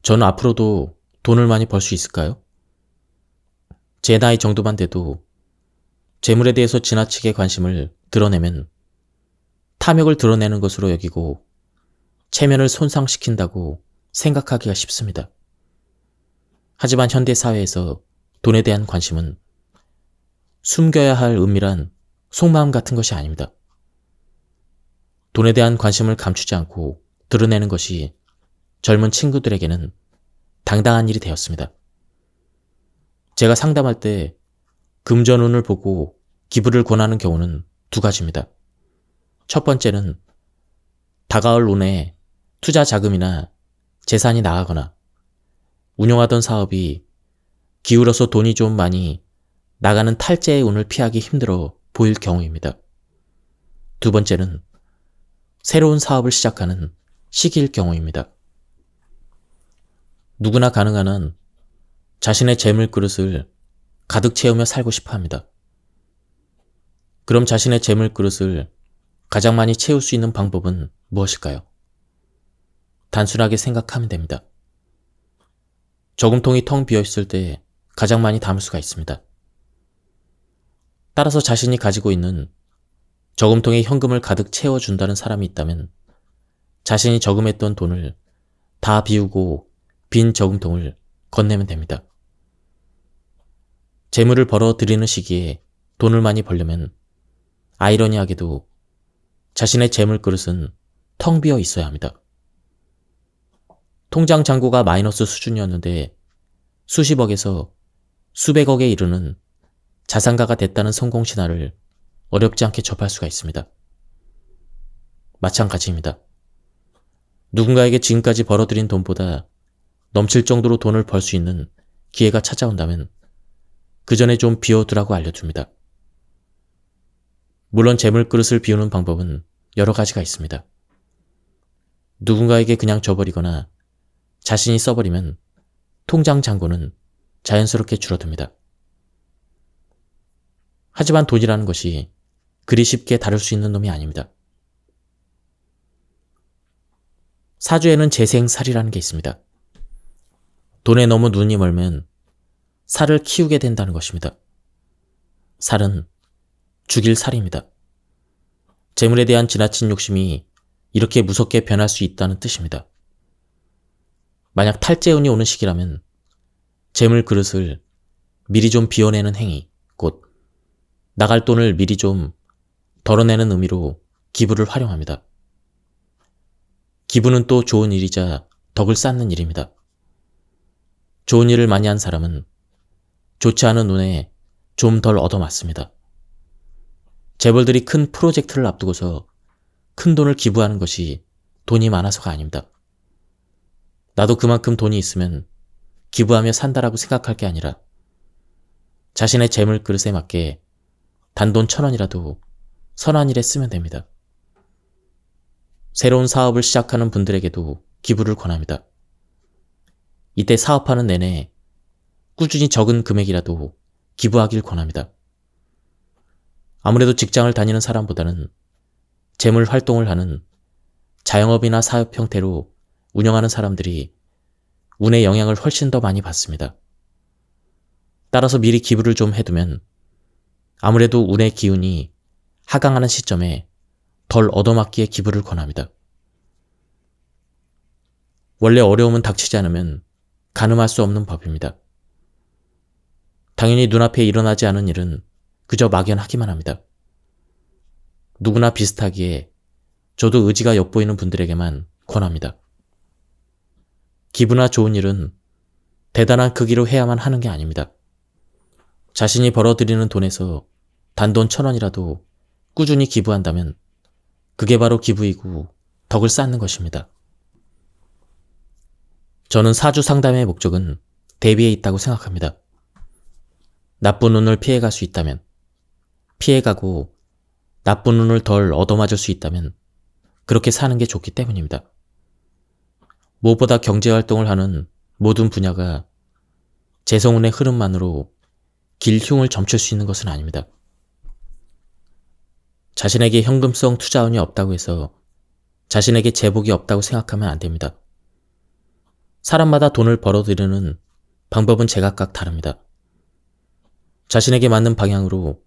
저는 앞으로도 돈을 많이 벌 수 있을까요? 제 나이 정도만 돼도 재물에 대해서 지나치게 관심을 드러내면 탐욕을 드러내는 것으로 여기고 체면을 손상시킨다고 생각하기가 쉽습니다. 하지만 현대 사회에서 돈에 대한 관심은 숨겨야 할 은밀한 속마음 같은 것이 아닙니다. 돈에 대한 관심을 감추지 않고 드러내는 것이 젊은 친구들에게는 당당한 일이 되었습니다. 제가 상담할 때 금전운을 보고 기부를 권하는 경우는 두 가지입니다. 첫 번째는 다가올 운에 투자 자금이나 재산이 나가거나 운영하던 사업이 기울어서 돈이 좀 많이 나가는 탈재의 운을 피하기 힘들어 보일 경우입니다. 두 번째는 새로운 사업을 시작하는 시기일 경우입니다. 누구나 가능한 한 자신의 재물 그릇을 가득 채우며 살고 싶어 합니다. 그럼 자신의 재물 그릇을 가장 많이 채울 수 있는 방법은 무엇일까요? 단순하게 생각하면 됩니다. 저금통이 텅 비어 있을 때 가장 많이 담을 수가 있습니다. 따라서 자신이 가지고 있는 저금통에 현금을 가득 채워준다는 사람이 있다면 자신이 저금했던 돈을 다 비우고 빈 저금통을 건네면 됩니다. 재물을 벌어들이는 시기에 돈을 많이 벌려면 아이러니하게도 자신의 재물 그릇은 텅 비어 있어야 합니다. 통장 잔고가 마이너스 수준이었는데 수십억에서 수백억에 이르는 자산가가 됐다는 성공 신화를 어렵지 않게 접할 수가 있습니다. 마찬가지입니다. 누군가에게 지금까지 벌어들인 돈보다 넘칠 정도로 돈을 벌 수 있는 기회가 찾아온다면 그 전에 좀 비워두라고 알려줍니다. 물론 재물 그릇을 비우는 방법은 여러 가지가 있습니다. 누군가에게 그냥 줘버리거나 자신이 써버리면 통장 잔고는 자연스럽게 줄어듭니다. 하지만 돈이라는 것이 그리 쉽게 다룰 수 있는 놈이 아닙니다. 사주에는 재생살이라는 게 있습니다. 돈에 너무 눈이 멀면 살을 키우게 된다는 것입니다. 살은 죽일 살입니다. 재물에 대한 지나친 욕심이 이렇게 무섭게 변할 수 있다는 뜻입니다. 만약 탈재운이 오는 시기라면 재물 그릇을 미리 좀 비워내는 행위, 곧 나갈 돈을 미리 좀 덜어내는 의미로 기부를 활용합니다. 기부는 또 좋은 일이자 덕을 쌓는 일입니다. 좋은 일을 많이 한 사람은 좋지 않은 운에 좀 덜 얻어맞습니다. 재벌들이 큰 프로젝트를 앞두고서 큰 돈을 기부하는 것이 돈이 많아서가 아닙니다. 나도 그만큼 돈이 있으면 기부하며 산다라고 생각할 게 아니라 자신의 재물 그릇에 맞게 단돈 1,000원이라도 선한 일에 쓰면 됩니다. 새로운 사업을 시작하는 분들에게도 기부를 권합니다. 이때 사업하는 내내 꾸준히 적은 금액이라도 기부하길 권합니다. 아무래도 직장을 다니는 사람보다는 재물 활동을 하는 자영업이나 사업 형태로 운영하는 사람들이 운의 영향을 훨씬 더 많이 받습니다. 따라서 미리 기부를 좀 해두면 아무래도 운의 기운이 하강하는 시점에 덜 얻어맞기에 기부를 권합니다. 원래 어려움은 닥치지 않으면 가늠할 수 없는 법입니다. 당연히 눈앞에 일어나지 않은 일은 그저 막연하기만 합니다. 누구나 비슷하기에 저도 의지가 엿보이는 분들에게만 권합니다. 기부나 좋은 일은 대단한 크기로 해야만 하는 게 아닙니다. 자신이 벌어들이는 돈에서 단돈 1,000원이라도 꾸준히 기부한다면 그게 바로 기부이고 덕을 쌓는 것입니다. 저는 사주 상담의 목적은 대비에 있다고 생각합니다. 나쁜 운을 피해갈 수 있다면, 피해가고 나쁜 운을 덜 얻어맞을 수 있다면 그렇게 사는 게 좋기 때문입니다. 무엇보다 경제활동을 하는 모든 분야가 재성운의 흐름만으로 길흉을 점칠 수 있는 것은 아닙니다. 자신에게 현금성 투자운이 없다고 해서 자신에게 재복이 없다고 생각하면 안 됩니다. 사람마다 돈을 벌어들이는 방법은 제각각 다릅니다. 자신에게 맞는 방향으로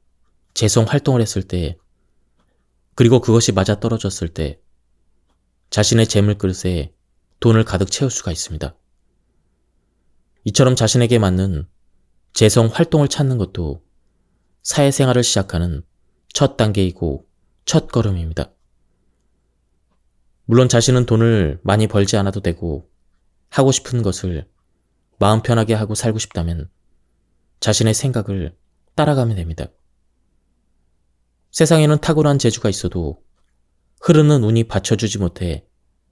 재성 활동을 했을 때, 그리고 그것이 맞아떨어졌을 때 자신의 재물 그릇에 돈을 가득 채울 수가 있습니다. 이처럼 자신에게 맞는 재성 활동을 찾는 것도 사회생활을 시작하는 첫 단계이고 첫 걸음입니다. 물론 자신은 돈을 많이 벌지 않아도 되고 하고 싶은 것을 마음 편하게 하고 살고 싶다면 자신의 생각을 따라가면 됩니다. 세상에는 탁월한 재주가 있어도 흐르는 운이 받쳐주지 못해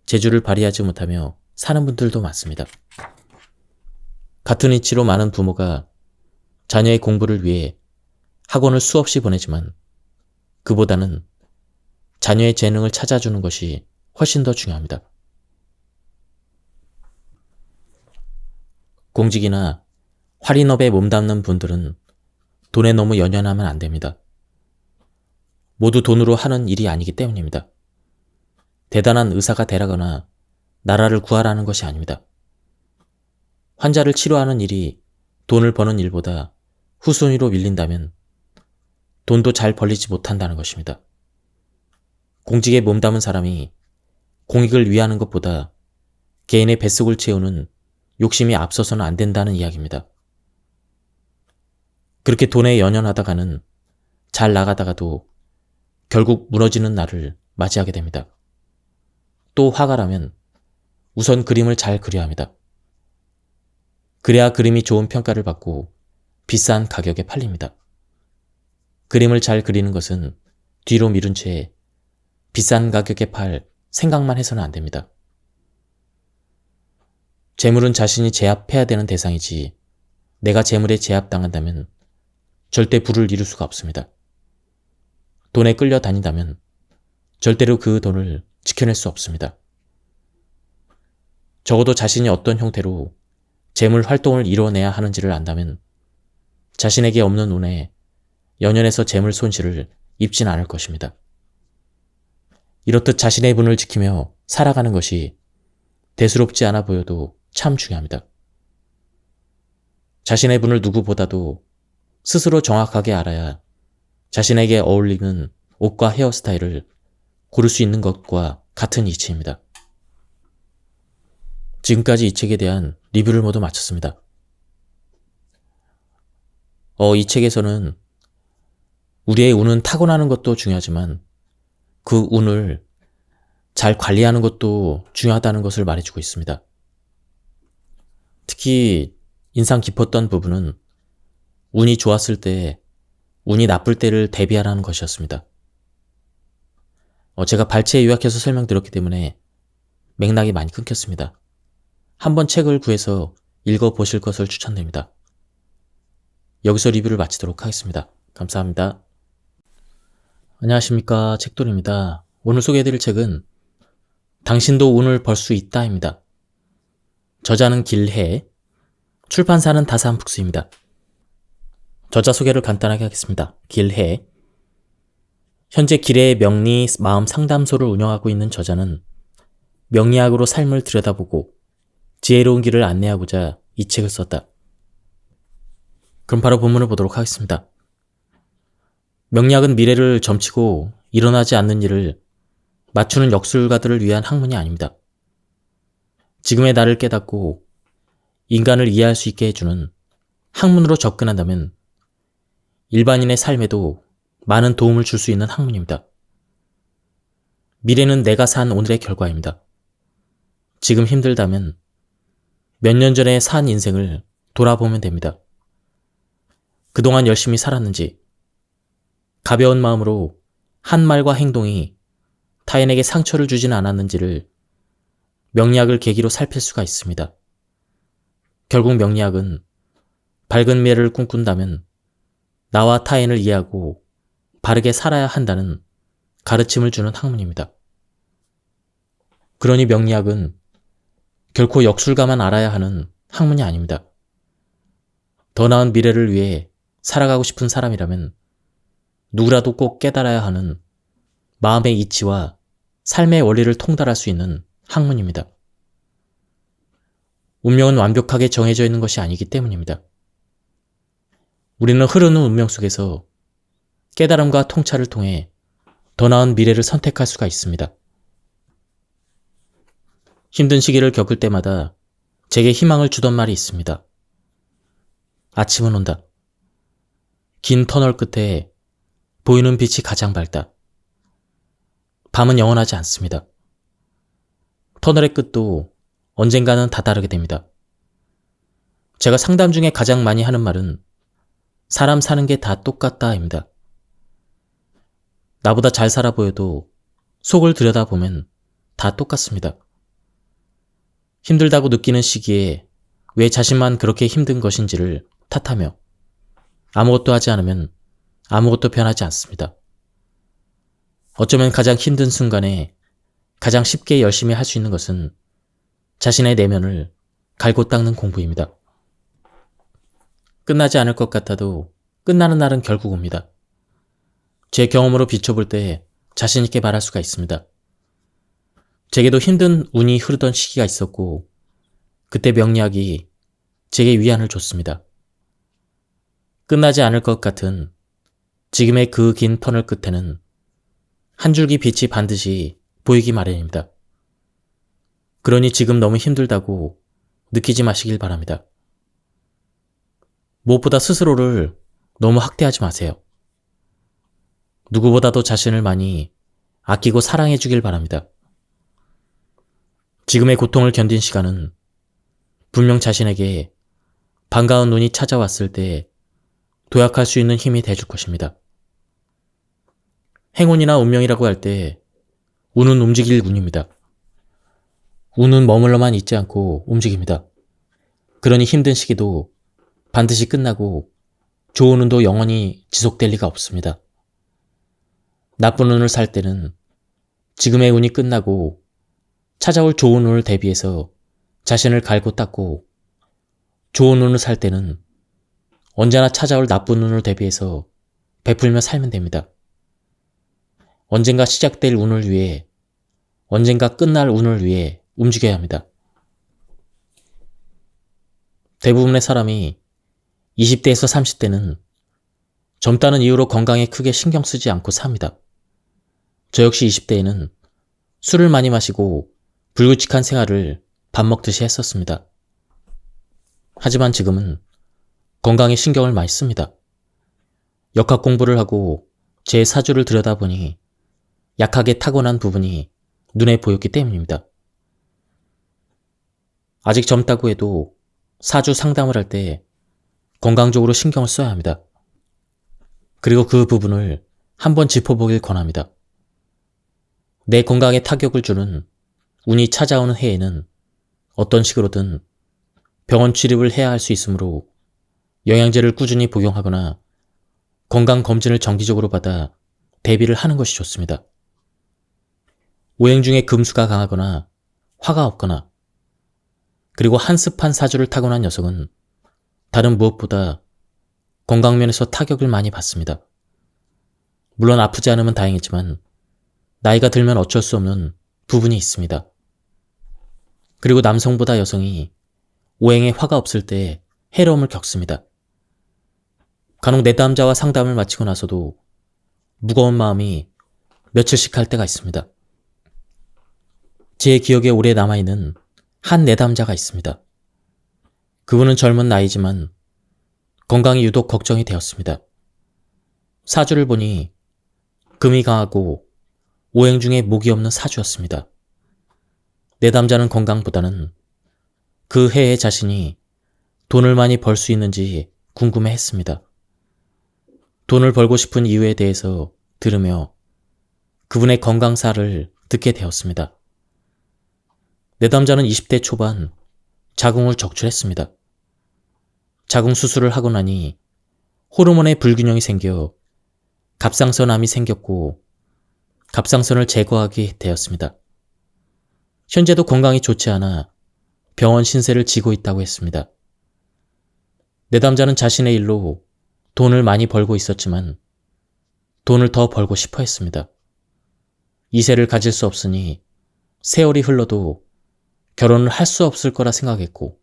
재주를 발휘하지 못하며 사는 분들도 많습니다. 같은 이치로 많은 부모가 자녀의 공부를 위해 학원을 수없이 보내지만 그보다는 자녀의 재능을 찾아주는 것이 훨씬 더 중요합니다. 공직이나 활인업에 몸담는 분들은 돈에 너무 연연하면 안 됩니다. 모두 돈으로 하는 일이 아니기 때문입니다. 대단한 의사가 되라거나 나라를 구하라는 것이 아닙니다. 환자를 치료하는 일이 돈을 버는 일보다 후순위로 밀린다면 돈도 잘 벌리지 못한다는 것입니다. 공직에 몸담은 사람이 공익을 위하는 것보다 개인의 뱃속을 채우는 욕심이 앞서서는 안 된다는 이야기입니다. 그렇게 돈에 연연하다가는 잘 나가다가도 결국 무너지는 날을 맞이하게 됩니다. 또 화가 나면 우선 그림을 잘 그려야 합니다. 그래야 그림이 좋은 평가를 받고 비싼 가격에 팔립니다. 그림을 잘 그리는 것은 뒤로 미룬 채 비싼 가격에 팔 생각만 해서는 안 됩니다. 재물은 자신이 제압해야 되는 대상이지 내가 재물에 제압당한다면 절대 부를 이룰 수가 없습니다. 돈에 끌려다닌다면 절대로 그 돈을 지켜낼 수 없습니다. 적어도 자신이 어떤 형태로 재물 활동을 이뤄내야 하는지를 안다면 자신에게 없는 운에 연연해서 재물 손실을 입진 않을 것입니다. 이렇듯 자신의 분을 지키며 살아가는 것이 대수롭지 않아 보여도 참 중요합니다. 자신의 분을 누구보다도 스스로 정확하게 알아야 자신에게 어울리는 옷과 헤어스타일을 고를 수 있는 것과 같은 이치입니다. 지금까지 이 책에 대한 리뷰를 모두 마쳤습니다. 이 책에서는 우리의 운은 타고나는 것도 중요하지만 그 운을 잘 관리하는 것도 중요하다는 것을 말해주고 있습니다. 특히 인상 깊었던 부분은 운이 좋았을 때, 운이 나쁠 때를 대비하라는 것이었습니다. 제가 발췌에 요약해서 설명드렸기 때문에 맥락이 많이 끊겼습니다. 한번 책을 구해서 읽어보실 것을 추천드립니다. 여기서 리뷰를 마치도록 하겠습니다. 감사합니다. 안녕하십니까, 책돌입니다. 오늘 소개해드릴 책은 당신도 운을 벌 수 있다입니다. 저자는 길해, 출판사는 다산북스입니다. 저자 소개를 간단하게 하겠습니다. 길해. 현재 길해의 명리 마음 상담소를 운영하고 있는 저자는 명리학으로 삶을 들여다보고 지혜로운 길을 안내하고자 이 책을 썼다. 그럼 바로 본문을 보도록 하겠습니다. 명리학은 미래를 점치고 일어나지 않는 일을 맞추는 역술가들을 위한 학문이 아닙니다. 지금의 나를 깨닫고 인간을 이해할 수 있게 해주는 학문으로 접근한다면 일반인의 삶에도 많은 도움을 줄 수 있는 학문입니다. 미래는 내가 산 오늘의 결과입니다. 지금 힘들다면 몇 년 전에 산 인생을 돌아보면 됩니다. 그동안 열심히 살았는지, 가벼운 마음으로 한 말과 행동이 타인에게 상처를 주지는 않았는지를 명리학을 계기로 살필 수가 있습니다. 결국 명리학은 밝은 미래를 꿈꾼다면 나와 타인을 이해하고 바르게 살아야 한다는 가르침을 주는 학문입니다. 그러니 명리학은 결코 역술가만 알아야 하는 학문이 아닙니다. 더 나은 미래를 위해 살아가고 싶은 사람이라면 누구라도 꼭 깨달아야 하는 마음의 이치와 삶의 원리를 통달할 수 있는 학문입니다. 운명은 완벽하게 정해져 있는 것이 아니기 때문입니다. 우리는 흐르는 운명 속에서 깨달음과 통찰을 통해 더 나은 미래를 선택할 수가 있습니다. 힘든 시기를 겪을 때마다 제게 희망을 주던 말이 있습니다. 아침은 온다. 긴 터널 끝에 보이는 빛이 가장 밝다. 밤은 영원하지 않습니다. 터널의 끝도 언젠가는 다다르게 됩니다. 제가 상담 중에 가장 많이 하는 말은 사람 사는 게 다 똑같다입니다. 나보다 잘 살아 보여도 속을 들여다보면 다 똑같습니다. 힘들다고 느끼는 시기에 왜 자신만 그렇게 힘든 것인지를 탓하며 아무것도 하지 않으면 아무것도 변하지 않습니다. 어쩌면 가장 힘든 순간에 가장 쉽게 열심히 할 수 있는 것은 자신의 내면을 갈고 닦는 공부입니다. 끝나지 않을 것 같아도 끝나는 날은 결국 옵니다. 제 경험으로 비춰볼 때 자신 있게 말할 수가 있습니다. 제게도 힘든 운이 흐르던 시기가 있었고 그때 명리학이 제게 위안을 줬습니다. 끝나지 않을 것 같은 지금의 그 긴 터널 끝에는 한 줄기 빛이 반드시 보이기 마련입니다. 그러니 지금 너무 힘들다고 느끼지 마시길 바랍니다. 무엇보다 스스로를 너무 학대하지 마세요. 누구보다도 자신을 많이 아끼고 사랑해 주길 바랍니다. 지금의 고통을 견딘 시간은 분명 자신에게 반가운 눈이 찾아왔을 때 도약할 수 있는 힘이 돼줄 것입니다. 행운이나 운명이라고 할 때 운은 움직일 운입니다. 운은 머물러만 있지 않고 움직입니다. 그러니 힘든 시기도 반드시 끝나고 좋은 운도 영원히 지속될 리가 없습니다. 나쁜 운을 살 때는 지금의 운이 끝나고 찾아올 좋은 운을 대비해서 자신을 갈고 닦고, 좋은 운을 살 때는 언제나 찾아올 나쁜 운을 대비해서 베풀며 살면 됩니다. 언젠가 시작될 운을 위해, 언젠가 끝날 운을 위해 움직여야 합니다. 대부분의 사람이 20대에서 30대는 젊다는 이유로 건강에 크게 신경 쓰지 않고 삽니다. 저 역시 20대에는 술을 많이 마시고 불규칙한 생활을 밥 먹듯이 했었습니다. 하지만 지금은 건강에 신경을 많이 씁니다. 역학 공부를 하고 제 사주를 들여다보니 약하게 타고난 부분이 눈에 보였기 때문입니다. 아직 젊다고 해도 사주 상담을 할 때 건강적으로 신경을 써야 합니다. 그리고 그 부분을 한번 짚어보길 권합니다. 내 건강에 타격을 주는 운이 찾아오는 해에는 어떤 식으로든 병원 출입을 해야 할 수 있으므로 영양제를 꾸준히 복용하거나 건강검진을 정기적으로 받아 대비를 하는 것이 좋습니다. 오행 중에 금수가 강하거나 화가 없거나 그리고 한습한 사주를 타고난 녀석은 다른 무엇보다 건강면에서 타격을 많이 받습니다. 물론 아프지 않으면 다행이지만 나이가 들면 어쩔 수 없는 부분이 있습니다. 그리고 남성보다 여성이 오행에 화가 없을 때 해로움을 겪습니다. 간혹 내담자와 상담을 마치고 나서도 무거운 마음이 며칠씩 할 때가 있습니다. 제 기억에 오래 남아있는 한 내담자가 있습니다. 그분은 젊은 나이지만 건강이 유독 걱정이 되었습니다. 사주를 보니 금이 강하고 오행 중에 목이 없는 사주였습니다. 내담자는 건강보다는 그 해에 자신이 돈을 많이 벌 수 있는지 궁금해했습니다. 돈을 벌고 싶은 이유에 대해서 들으며 그분의 건강사를 듣게 되었습니다. 내담자는 20대 초반 자궁을 적출했습니다. 자궁 수술을 하고 나니 호르몬의 불균형이 생겨 갑상선암이 생겼고 갑상선을 제거하게 되었습니다. 현재도 건강이 좋지 않아 병원 신세를 지고 있다고 했습니다. 내담자는 자신의 일로 돈을 많이 벌고 있었지만 돈을 더 벌고 싶어 했습니다. 이세를 가질 수 없으니 세월이 흘러도 결혼을 할 수 없을 거라 생각했고,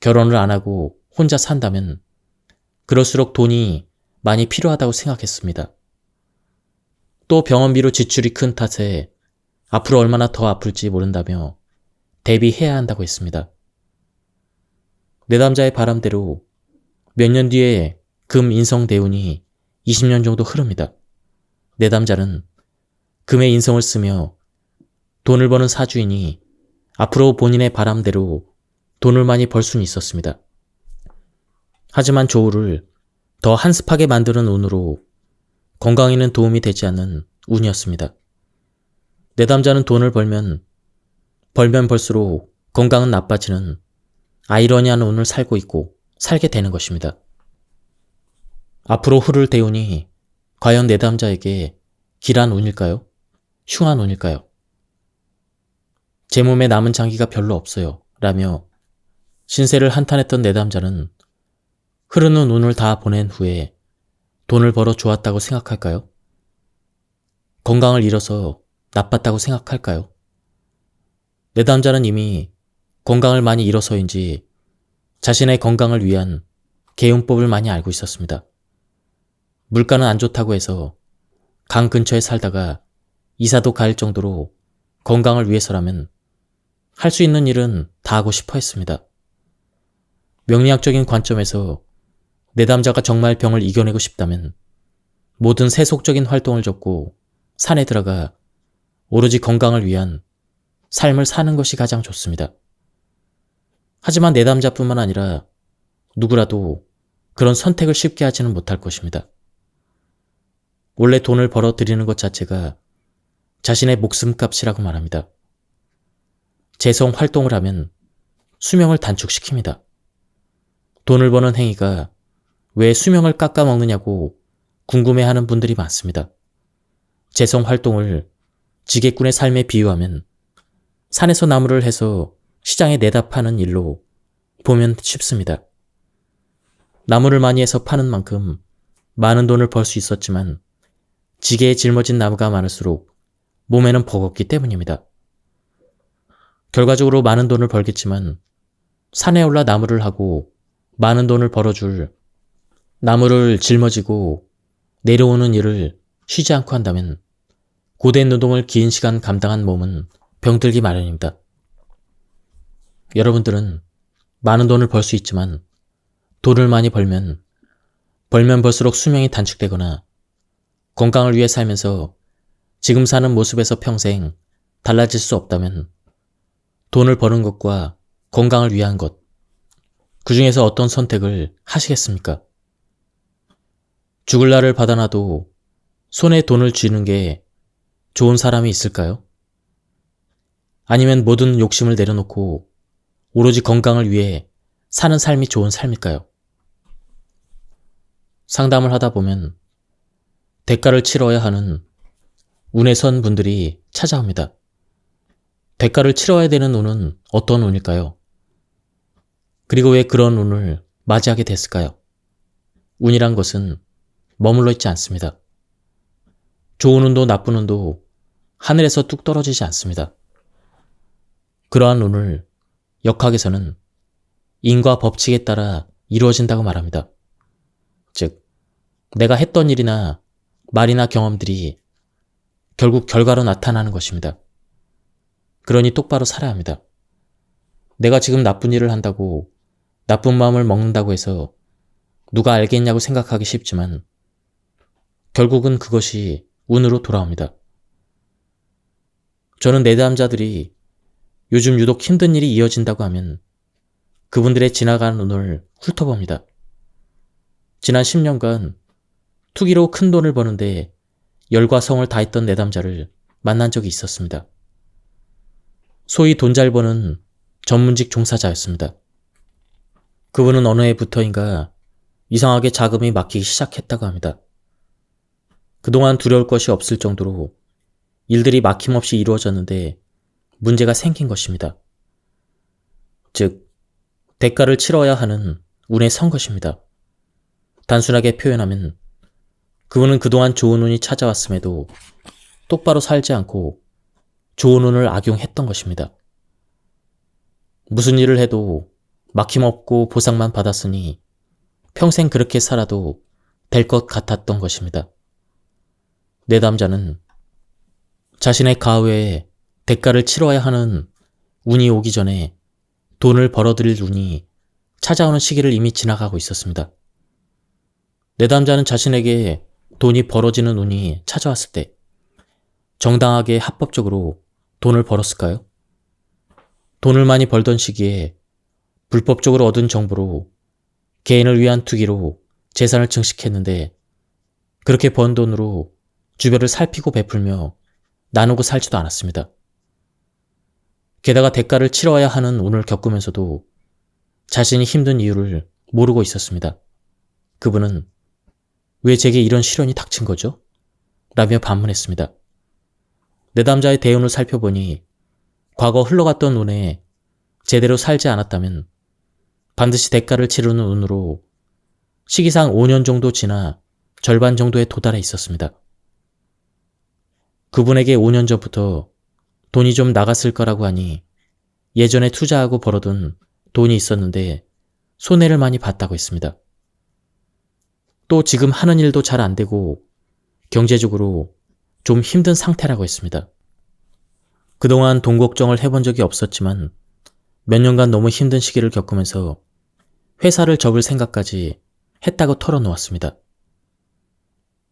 결혼을 안 하고 혼자 산다면 그럴수록 돈이 많이 필요하다고 생각했습니다. 또 병원비로 지출이 큰 탓에 앞으로 얼마나 더 아플지 모른다며 대비해야 한다고 했습니다. 내담자의 바람대로 몇 년 뒤에 금 인성 대운이 20년 정도 흐릅니다. 내담자는 금의 인성을 쓰며 돈을 버는 사주이니 앞으로 본인의 바람대로 돈을 많이 벌 수는 있었습니다. 하지만 조우를 더 한습하게 만드는 운으로 건강에는 도움이 되지 않는 운이었습니다. 내담자는 돈을 벌면 벌수록 건강은 나빠지는 아이러니한 운을 살고 있고 살게 되는 것입니다. 앞으로 흐를 대운이 과연 내담자에게 길한 운일까요? 흉한 운일까요? 제 몸에 남은 장기가 별로 없어요. 라며 신세를 한탄했던 내담자는 흐르는 운을 다 보낸 후에 돈을 벌어 좋았다고 생각할까요? 건강을 잃어서 나빴다고 생각할까요? 내담자는 이미 건강을 많이 잃어서인지 자신의 건강을 위한 개운법을 많이 알고 있었습니다. 물가는 안 좋다고 해서 강 근처에 살다가 이사도 갈 정도로 건강을 위해서라면 할 수 있는 일은 다 하고 싶어 했습니다. 명리학적인 관점에서 내담자가 정말 병을 이겨내고 싶다면 모든 세속적인 활동을 접고 산에 들어가 오로지 건강을 위한 삶을 사는 것이 가장 좋습니다. 하지만 내담자뿐만 아니라 누구라도 그런 선택을 쉽게 하지는 못할 것입니다. 원래 돈을 벌어들이는 것 자체가 자신의 목숨값이라고 말합니다. 재성 활동을 하면 수명을 단축시킵니다. 돈을 버는 행위가 왜 수명을 깎아먹느냐고 궁금해하는 분들이 많습니다. 재성 활동을 지게꾼의 삶에 비유하면 산에서 나무를 해서 시장에 내다 파는 일로 보면 쉽습니다. 나무를 많이 해서 파는 만큼 많은 돈을 벌 수 있었지만 지게에 짊어진 나무가 많을수록 몸에는 버겁기 때문입니다. 결과적으로 많은 돈을 벌겠지만 산에 올라 나무를 하고 많은 돈을 벌어줄 나무를 짊어지고 내려오는 일을 쉬지 않고 한다면 고된 노동을 긴 시간 감당한 몸은 병들기 마련입니다. 여러분들은 많은 돈을 벌 수 있지만 돈을 많이 벌면 벌수록 수명이 단축되거나 건강을 위해 살면서 지금 사는 모습에서 평생 달라질 수 없다면 돈을 버는 것과 건강을 위한 것, 그 중에서 어떤 선택을 하시겠습니까? 죽을 날을 받아놔도 손에 돈을 쥐는 게 좋은 사람이 있을까요? 아니면 모든 욕심을 내려놓고 오로지 건강을 위해 사는 삶이 좋은 삶일까요? 상담을 하다 보면 대가를 치러야 하는 운에 선 분들이 찾아옵니다. 대가를 치러야 되는 운은 어떤 운일까요? 그리고 왜 그런 운을 맞이하게 됐을까요? 운이란 것은 머물러 있지 않습니다. 좋은 운도 나쁜 운도 하늘에서 뚝 떨어지지 않습니다. 그러한 운을 역학에서는 인과 법칙에 따라 이루어진다고 말합니다. 즉, 내가 했던 일이나 말이나 경험들이 결국 결과로 나타나는 것입니다. 그러니 똑바로 살아야 합니다. 내가 지금 나쁜 일을 한다고 나쁜 마음을 먹는다고 해서 누가 알겠냐고 생각하기 쉽지만 결국은 그것이 운으로 돌아옵니다. 저는 내담자들이 요즘 유독 힘든 일이 이어진다고 하면 그분들의 지나가는 운을 훑어봅니다. 지난 10년간 투기로 큰 돈을 버는데 열과 성을 다했던 내담자를 만난 적이 있었습니다. 소위 돈 잘 버는 전문직 종사자였습니다. 그분은 어느 해부터인가 이상하게 자금이 막히기 시작했다고 합니다. 그동안 두려울 것이 없을 정도로 일들이 막힘없이 이루어졌는데 문제가 생긴 것입니다. 즉, 대가를 치러야 하는 운에 선 것입니다. 단순하게 표현하면 그분은 그동안 좋은 운이 찾아왔음에도 똑바로 살지 않고 좋은 운을 악용했던 것입니다. 무슨 일을 해도 막힘없고 보상만 받았으니 평생 그렇게 살아도 될 것 같았던 것입니다. 내담자는 자신의 가후에 대가를 치러야 하는 운이 오기 전에 돈을 벌어들일 운이 찾아오는 시기를 이미 지나가고 있었습니다. 내담자는 자신에게 돈이 벌어지는 운이 찾아왔을 때 정당하게 합법적으로 돈을 벌었을까요? 돈을 많이 벌던 시기에 불법적으로 얻은 정보로 개인을 위한 투기로 재산을 증식했는데 그렇게 번 돈으로 주변을 살피고 베풀며 나누고 살지도 않았습니다. 게다가 대가를 치러야 하는 운을 겪으면서도 자신이 힘든 이유를 모르고 있었습니다. 그분은 왜 제게 이런 시련이 닥친 거죠? 라며 반문했습니다. 내담자의 대운을 살펴보니 과거 흘러갔던 운에 제대로 살지 않았다면 반드시 대가를 치르는 운으로 시기상 5년 정도 지나 절반 정도에 도달해 있었습니다. 그분에게 5년 전부터 돈이 좀 나갔을 거라고 하니 예전에 투자하고 벌어둔 돈이 있었는데 손해를 많이 봤다고 했습니다. 또 지금 하는 일도 잘 안 되고 경제적으로 좀 힘든 상태라고 했습니다. 그동안 돈 걱정을 해본 적이 없었지만 몇 년간 너무 힘든 시기를 겪으면서 회사를 접을 생각까지 했다고 털어놓았습니다.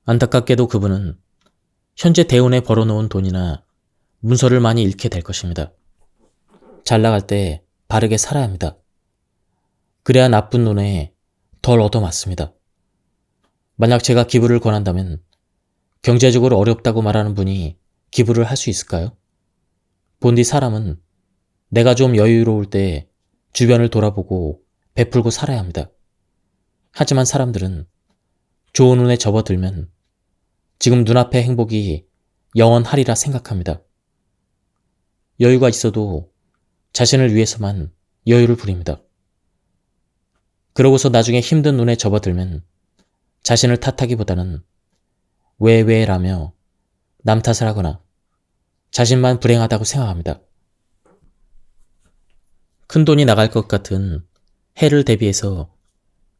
안타깝게도 그분은 현재 대운에 벌어놓은 돈이나 문서를 많이 잃게 될 것입니다. 잘 나갈 때 바르게 살아야 합니다. 그래야 나쁜 눈에 덜 얻어맞습니다. 만약 제가 기부를 권한다면 경제적으로 어렵다고 말하는 분이 기부를 할 수 있을까요? 본디 사람은 내가 좀 여유로울 때 주변을 돌아보고 베풀고 살아야 합니다. 하지만 사람들은 좋은 운에 접어들면 지금 눈앞의 행복이 영원하리라 생각합니다. 여유가 있어도 자신을 위해서만 여유를 부립니다. 그러고서 나중에 힘든 눈에 접어들면 자신을 탓하기보다는 왜라며 남 탓을 하거나 자신만 불행하다고 생각합니다. 큰돈이 나갈 것 같은 해를 대비해서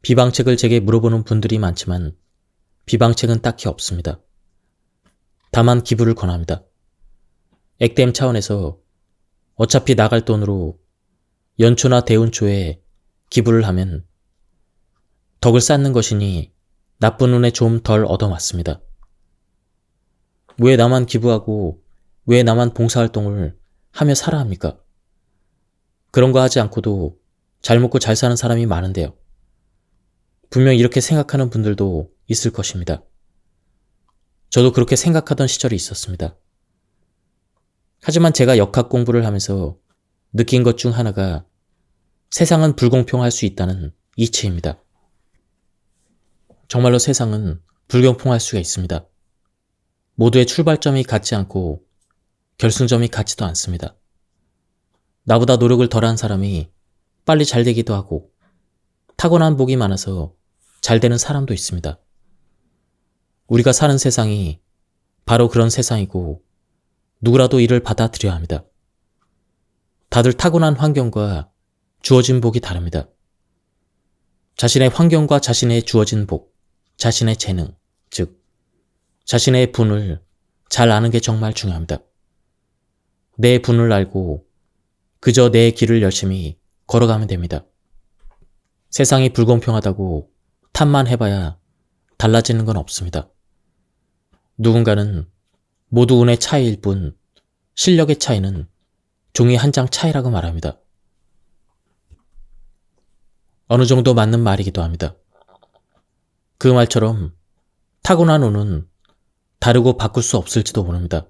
비방책을 제게 물어보는 분들이 많지만 비방책은 딱히 없습니다. 다만 기부를 권합니다. 액땜 차원에서 어차피 나갈 돈으로 연초나 대운초에 기부를 하면 덕을 쌓는 것이니 나쁜 운에 좀 덜 얻어맞습니다. 왜 나만 기부하고 왜 나만 봉사활동을 하며 살아야 합니까? 그런 거 하지 않고도 잘 먹고 잘 사는 사람이 많은데요. 분명 이렇게 생각하는 분들도 있을 것입니다. 저도 그렇게 생각하던 시절이 있었습니다. 하지만 제가 역학 공부를 하면서 느낀 것 중 하나가 세상은 불공평할 수 있다는 이치입니다. 정말로 세상은 불공평할 수가 있습니다. 모두의 출발점이 같지 않고 결승점이 같지도 않습니다. 나보다 노력을 덜한 사람이 빨리 잘 되기도 하고 타고난 복이 많아서 잘 되는 사람도 있습니다. 우리가 사는 세상이 바로 그런 세상이고 누구라도 이를 받아들여야 합니다. 다들 타고난 환경과 주어진 복이 다릅니다. 자신의 환경과 자신의 주어진 복, 자신의 재능, 즉 자신의 분을 잘 아는 게 정말 중요합니다. 내 분을 알고 그저 내 길을 열심히 걸어가면 됩니다. 세상이 불공평하다고 탓만 해봐야 달라지는 건 없습니다. 누군가는 모두 운의 차이일 뿐 실력의 차이는 종이 한 장 차이라고 말합니다. 어느 정도 맞는 말이기도 합니다. 그 말처럼 타고난 운은 다르고 바꿀 수 없을지도 모릅니다.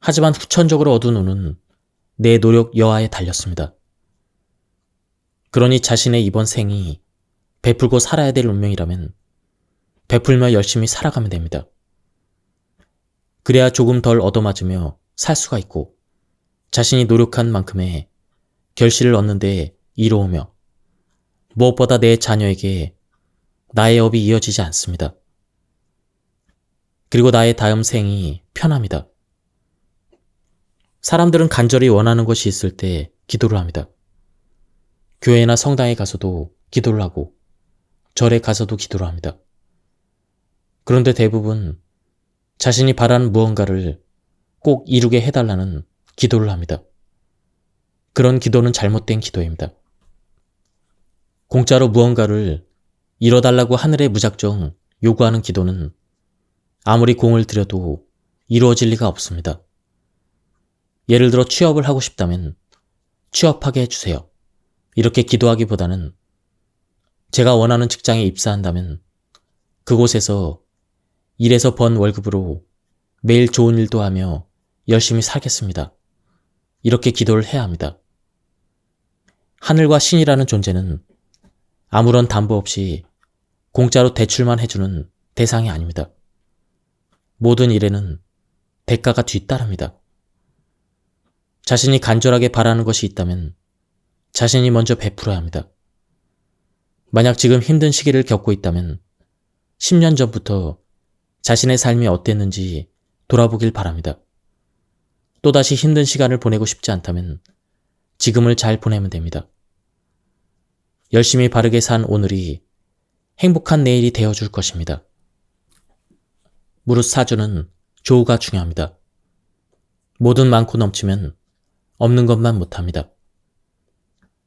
하지만 후천적으로 얻은 운은 내 노력 여하에 달렸습니다. 그러니 자신의 이번 생이 베풀고 살아야 될 운명이라면 베풀며 열심히 살아가면 됩니다. 그래야 조금 덜 얻어맞으며 살 수가 있고 자신이 노력한 만큼의 결실을 얻는 데 이로우며 무엇보다 내 자녀에게 나의 업이 이어지지 않습니다. 그리고 나의 다음 생이 편합니다. 사람들은 간절히 원하는 것이 있을 때 기도를 합니다. 교회나 성당에 가서도 기도를 하고 절에 가서도 기도를 합니다. 그런데 대부분 자신이 바라는 무언가를 꼭 이루게 해달라는 기도를 합니다. 그런 기도는 잘못된 기도입니다. 공짜로 무언가를 이뤄달라고 하늘에 무작정 요구하는 기도는 아무리 공을 들여도 이루어질 리가 없습니다. 예를 들어 취업을 하고 싶다면 취업하게 해주세요. 이렇게 기도하기보다는 제가 원하는 직장에 입사한다면 그곳에서 일해서 번 월급으로 매일 좋은 일도 하며 열심히 살겠습니다. 이렇게 기도를 해야 합니다. 하늘과 신이라는 존재는 아무런 담보 없이 공짜로 대출만 해주는 대상이 아닙니다. 모든 일에는 대가가 뒤따릅니다. 자신이 간절하게 바라는 것이 있다면 자신이 먼저 베풀어야 합니다. 만약 지금 힘든 시기를 겪고 있다면 10년 전부터 자신의 삶이 어땠는지 돌아보길 바랍니다. 또다시 힘든 시간을 보내고 싶지 않다면 지금을 잘 보내면 됩니다. 열심히 바르게 산 오늘이 행복한 내일이 되어줄 것입니다. 무릇 사주는 조우가 중요합니다. 뭐든 많고 넘치면 없는 것만 못합니다.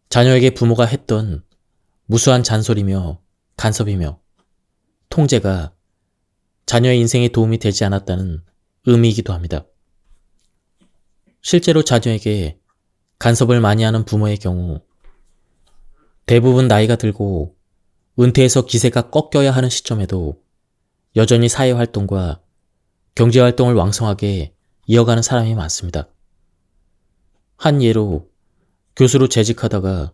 자녀에게 부모가 했던 무수한 잔소리며 간섭이며 통제가 자녀의 인생에 도움이 되지 않았다는 의미이기도 합니다. 실제로 자녀에게 간섭을 많이 하는 부모의 경우 대부분 나이가 들고 은퇴해서 기세가 꺾여야 하는 시점에도 여전히 사회활동과 경제활동을 왕성하게 이어가는 사람이 많습니다. 한 예로 교수로 재직하다가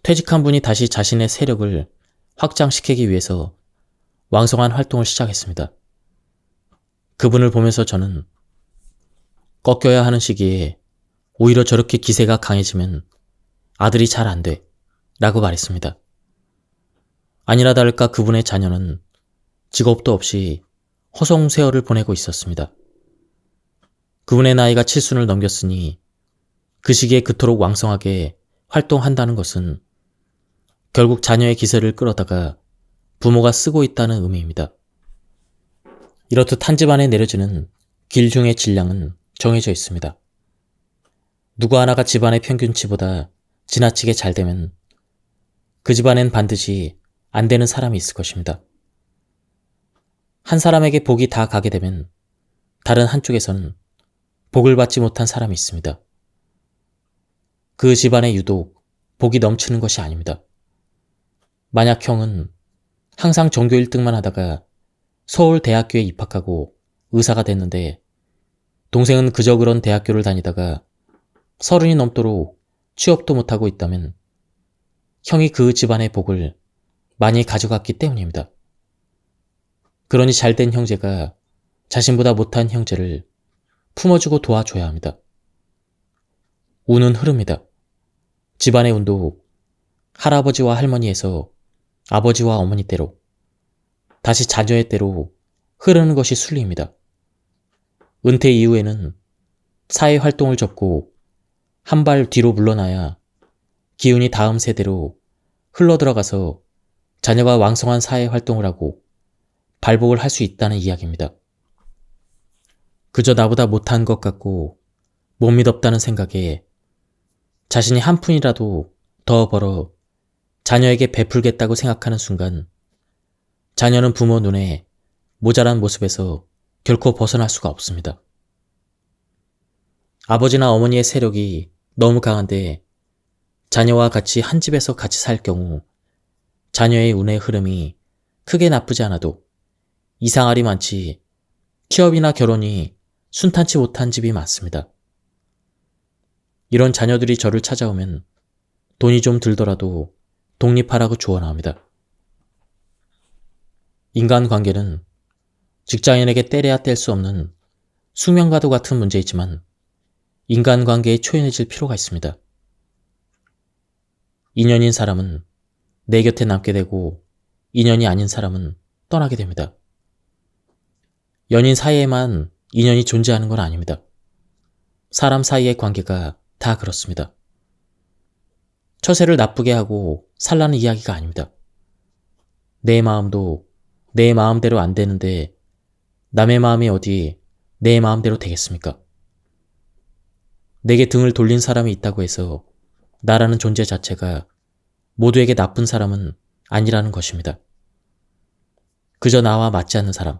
퇴직한 분이 다시 자신의 세력을 확장시키기 위해서 왕성한 활동을 시작했습니다. 그분을 보면서 저는 꺾여야 하는 시기에 오히려 저렇게 기세가 강해지면 아들이 잘 안 돼 라고 말했습니다. 아니나 다를까 그분의 자녀는 직업도 없이 허송세월을 보내고 있었습니다. 그분의 나이가 칠순을 넘겼으니 그 시기에 그토록 왕성하게 활동한다는 것은 결국 자녀의 기세를 끌어다가 부모가 쓰고 있다는 의미입니다. 이렇듯 한 집안에 내려지는 길흉의 질량은 정해져 있습니다. 누구 하나가 집안의 평균치보다 지나치게 잘 되면 그 집안엔 반드시 안 되는 사람이 있을 것입니다. 한 사람에게 복이 다 가게 되면 다른 한쪽에서는 복을 받지 못한 사람이 있습니다. 그 집안에 유독 복이 넘치는 것이 아닙니다. 만약 형은 항상 전교 1등만 하다가 서울대학교에 입학하고 의사가 됐는데 동생은 그저 그런 대학교를 다니다가 30이 넘도록 취업도 못하고 있다면 형이 그 집안의 복을 많이 가져갔기 때문입니다. 그러니 잘된 형제가 자신보다 못한 형제를 품어주고 도와줘야 합니다. 운은 흐릅니다. 집안의 운도 할아버지와 할머니에서 아버지와 어머니 때로 다시 자녀의 때로 흐르는 것이 순리입니다. 은퇴 이후에는 사회활동을 접고 한 발 뒤로 물러나야 기운이 다음 세대로 흘러들어가서 자녀가 왕성한 사회활동을 하고 발복을 할 수 있다는 이야기입니다. 그저 나보다 못한 것 같고 못 믿었다는 생각에 자신이 한 푼이라도 더 벌어 자녀에게 베풀겠다고 생각하는 순간 자녀는 부모 눈에 모자란 모습에서 결코 벗어날 수가 없습니다. 아버지나 어머니의 세력이 너무 강한데 자녀와 같이 한 집에서 같이 살 경우 자녀의 운의 흐름이 크게 나쁘지 않아도 이상할이 많지 취업이나 결혼이 순탄치 못한 집이 많습니다. 이런 자녀들이 저를 찾아오면 돈이 좀 들더라도 독립하라고 조언합니다. 인간관계는 직장인에게 때려야 뗄 수 없는 숙명과도 같은 문제이지만 인간관계에 초연해질 필요가 있습니다. 인연인 사람은 내 곁에 남게 되고 인연이 아닌 사람은 떠나게 됩니다. 연인 사이에만 인연이 존재하는 건 아닙니다. 사람 사이의 관계가 다 그렇습니다. 처세를 나쁘게 하고 살라는 이야기가 아닙니다. 내 마음도 내 마음대로 안 되는데 남의 마음이 어디 내 마음대로 되겠습니까? 내게 등을 돌린 사람이 있다고 해서 나라는 존재 자체가 모두에게 나쁜 사람은 아니라는 것입니다. 그저 나와 맞지 않는 사람,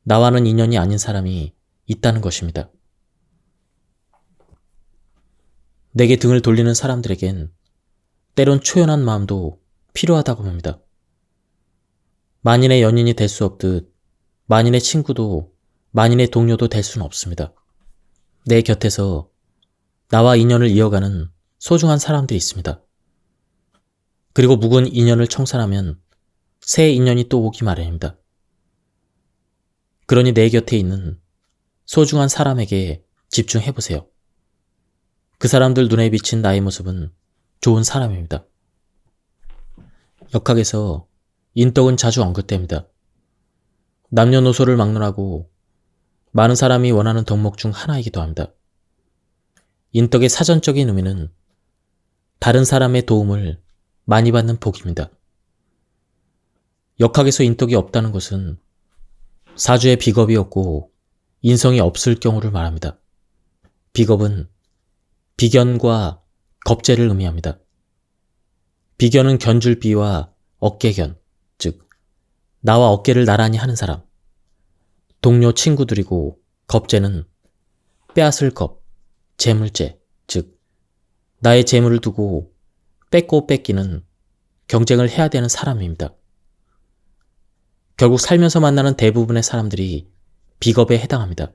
나와는 인연이 아닌 사람이 있다는 것입니다. 내게 등을 돌리는 사람들에겐 때론 초연한 마음도 필요하다고 봅니다. 만인의 연인이 될 수 없듯 만인의 친구도 만인의 동료도 될 수는 없습니다. 내 곁에서 나와 인연을 이어가는 소중한 사람들이 있습니다. 그리고 묵은 인연을 청산하면 새 인연이 또 오기 마련입니다. 그러니 내 곁에 있는 소중한 사람에게 집중해보세요. 그 사람들 눈에 비친 나의 모습은 좋은 사람입니다. 역학에서 인덕은 자주 언급됩니다. 남녀노소를 막론하고 많은 사람이 원하는 덕목 중 하나이기도 합니다. 인덕의 사전적인 의미는 다른 사람의 도움을 많이 받는 복입니다. 역학에서 인덕이 없다는 것은 사주에 비겁이 없고 인성이 없을 경우를 말합니다. 비겁은 비견과 겁재를 의미합니다. 비견은 견줄비와 어깨견, 즉 나와 어깨를 나란히 하는 사람, 동료 친구들이고 겁재는 빼앗을 겁, 재물재, 즉 나의 재물을 두고 뺏고 뺏기는 경쟁을 해야 되는 사람입니다. 결국 살면서 만나는 대부분의 사람들이 비겁에 해당합니다.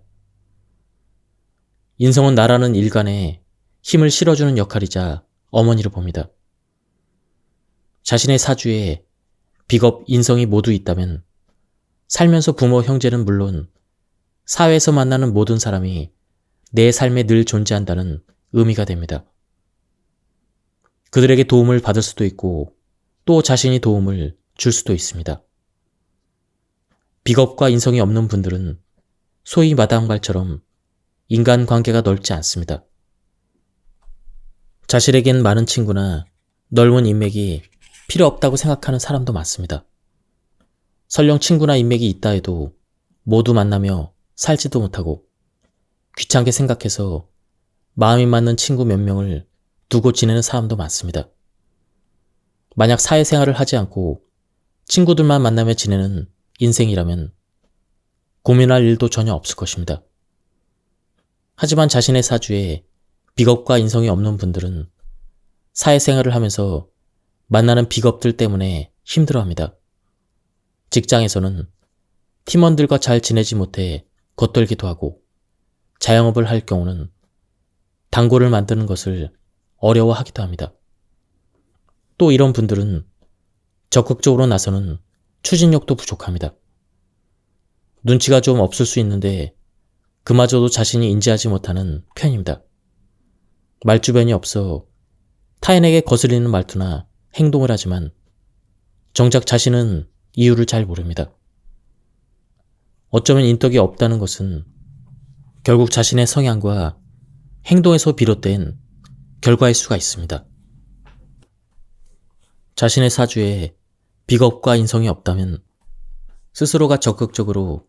인성은 나라는 일간에 힘을 실어주는 역할이자 어머니로 봅니다. 자신의 사주에 비겁, 인성이 모두 있다면 살면서 부모, 형제는 물론 사회에서 만나는 모든 사람이 내 삶에 늘 존재한다는 의미가 됩니다. 그들에게 도움을 받을 수도 있고 또 자신이 도움을 줄 수도 있습니다. 비겁과 인성이 없는 분들은 소위 마당발처럼 인간관계가 넓지 않습니다. 자신에겐 많은 친구나 넓은 인맥이 필요 없다고 생각하는 사람도 많습니다. 설령 친구나 인맥이 있다 해도 모두 만나며 살지도 못하고 귀찮게 생각해서 마음이 맞는 친구 몇 명을 두고 지내는 사람도 많습니다. 만약 사회생활을 하지 않고 친구들만 만나며 지내는 인생이라면 고민할 일도 전혀 없을 것입니다. 하지만 자신의 사주에 비겁과 인성이 없는 분들은 사회생활을 하면서 만나는 비겁들 때문에 힘들어합니다. 직장에서는 팀원들과 잘 지내지 못해 겉돌기도 하고 자영업을 할 경우는 단골을 만드는 것을 어려워하기도 합니다. 또 이런 분들은 적극적으로 나서는 추진력도 부족합니다. 눈치가 좀 없을 수 있는데 그마저도 자신이 인지하지 못하는 편입니다. 말주변이 없어 타인에게 거슬리는 말투나 행동을 하지만 정작 자신은 이유를 잘 모릅니다. 어쩌면 인덕이 없다는 것은 결국 자신의 성향과 행동에서 비롯된 결과일 수가 있습니다. 자신의 사주에 비겁과 인성이 없다면 스스로가 적극적으로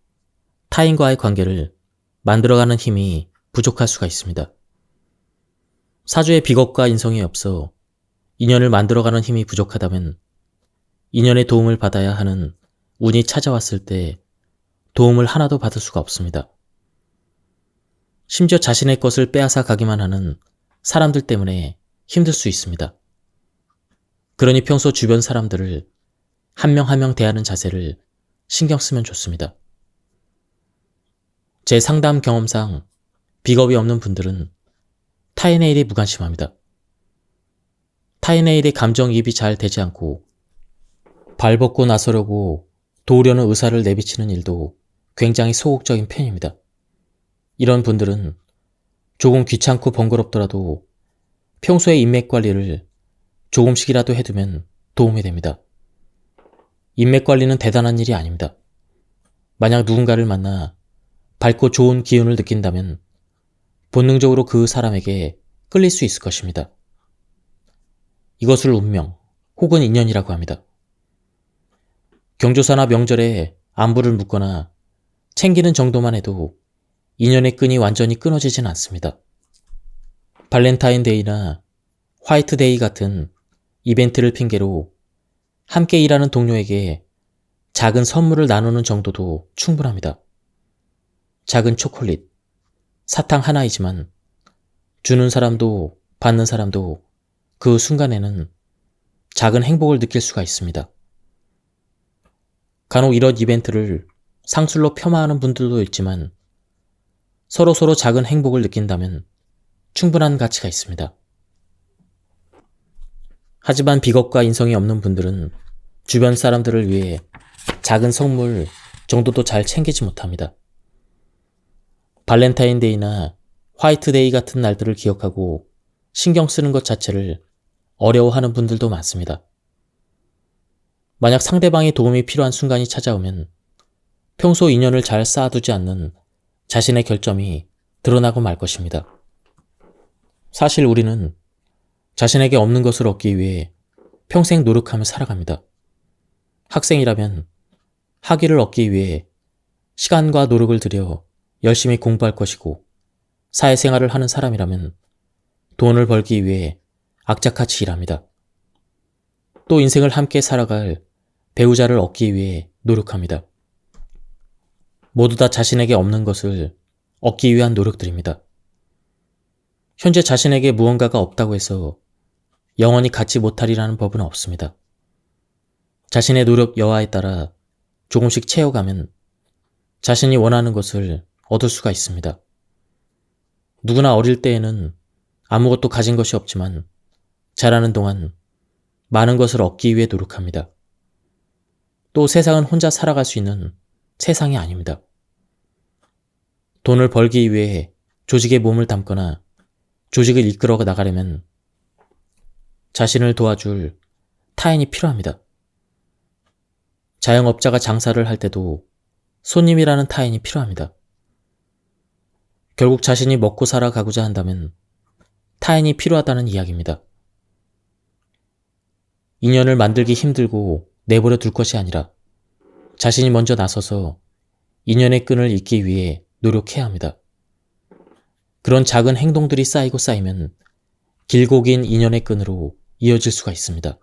타인과의 관계를 만들어가는 힘이 부족할 수가 있습니다. 사주에 비겁과 인성이 없어 인연을 만들어가는 힘이 부족하다면 인연의 도움을 받아야 하는 운이 찾아왔을 때 도움을 하나도 받을 수가 없습니다. 심지어 자신의 것을 빼앗아 가기만 하는 사람들 때문에 힘들 수 있습니다. 그러니 평소 주변 사람들을 한 명 한 명 대하는 자세를 신경 쓰면 좋습니다. 제 상담 경험상 비겁이 없는 분들은 타인의 일에 무관심합니다. 타인의 일에 감정이입이 잘 되지 않고 발벗고 나서려고 도우려는 의사를 내비치는 일도 굉장히 소극적인 편입니다. 이런 분들은 조금 귀찮고 번거롭더라도 평소에 인맥 관리를 조금씩이라도 해두면 도움이 됩니다. 인맥 관리는 대단한 일이 아닙니다. 만약 누군가를 만나 밝고 좋은 기운을 느낀다면 본능적으로 그 사람에게 끌릴 수 있을 것입니다. 이것을 운명 혹은 인연이라고 합니다. 경조사나 명절에 안부를 묻거나 챙기는 정도만 해도 인연의 끈이 완전히 끊어지진 않습니다. 발렌타인데이나 화이트데이 같은 이벤트를 핑계로 함께 일하는 동료에게 작은 선물을 나누는 정도도 충분합니다. 작은 초콜릿, 사탕 하나이지만 주는 사람도 받는 사람도 그 순간에는 작은 행복을 느낄 수가 있습니다. 간혹 이런 이벤트를 상술로 폄하하는 분들도 있지만 서로서로 작은 행복을 느낀다면 충분한 가치가 있습니다. 하지만 비겁과 인성이 없는 분들은 주변 사람들을 위해 작은 선물 정도도 잘 챙기지 못합니다. 발렌타인데이나 화이트데이 같은 날들을 기억하고 신경 쓰는 것 자체를 어려워하는 분들도 많습니다. 만약 상대방의 도움이 필요한 순간이 찾아오면 평소 인연을 잘 쌓아두지 않는 자신의 결점이 드러나고 말 것입니다. 사실 우리는 자신에게 없는 것을 얻기 위해 평생 노력하며 살아갑니다. 학생이라면 학위를 얻기 위해 시간과 노력을 들여 열심히 공부할 것이고, 사회생활을 하는 사람이라면 돈을 벌기 위해 악착같이 일합니다. 또 인생을 함께 살아갈 배우자를 얻기 위해 노력합니다. 모두 다 자신에게 없는 것을 얻기 위한 노력들입니다. 현재 자신에게 무언가가 없다고 해서 영원히 갖지 못하리라는 법은 없습니다. 자신의 노력 여하에 따라 조금씩 채워가면 자신이 원하는 것을 얻을 수가 있습니다. 누구나 어릴 때에는 아무것도 가진 것이 없지만 자라는 동안 많은 것을 얻기 위해 노력합니다. 또 세상은 혼자 살아갈 수 있는 세상이 아닙니다. 돈을 벌기 위해 조직에 몸을 담거나 조직을 이끌어 나가려면 자신을 도와줄 타인이 필요합니다. 자영업자가 장사를 할 때도 손님이라는 타인이 필요합니다. 결국 자신이 먹고 살아가고자 한다면 타인이 필요하다는 이야기입니다. 인연을 만들기 힘들고 내버려 둘 것이 아니라 자신이 먼저 나서서 인연의 끈을 잇기 위해 노력해야 합니다. 그런 작은 행동들이 쌓이고 쌓이면 길고 긴 인연의 끈으로 이어질 수가 있습니다.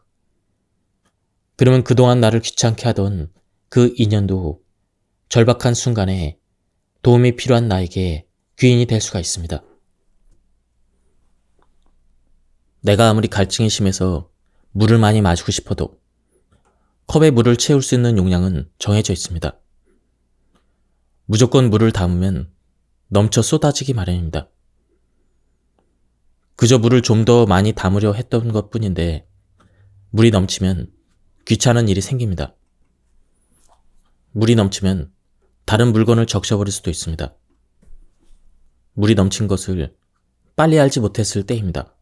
그러면 그동안 나를 귀찮게 하던 그 인연도 절박한 순간에 도움이 필요한 나에게 귀인이 될 수가 있습니다. 내가 아무리 갈증이 심해서 물을 많이 마시고 싶어도 컵에 물을 채울 수 있는 용량은 정해져 있습니다. 무조건 물을 담으면 넘쳐 쏟아지기 마련입니다. 그저 물을 좀 더 많이 담으려 했던 것 뿐인데 물이 넘치면 귀찮은 일이 생깁니다. 물이 넘치면 다른 물건을 적셔버릴 수도 있습니다. 물이 넘친 것을 빨리 알지 못했을 때입니다.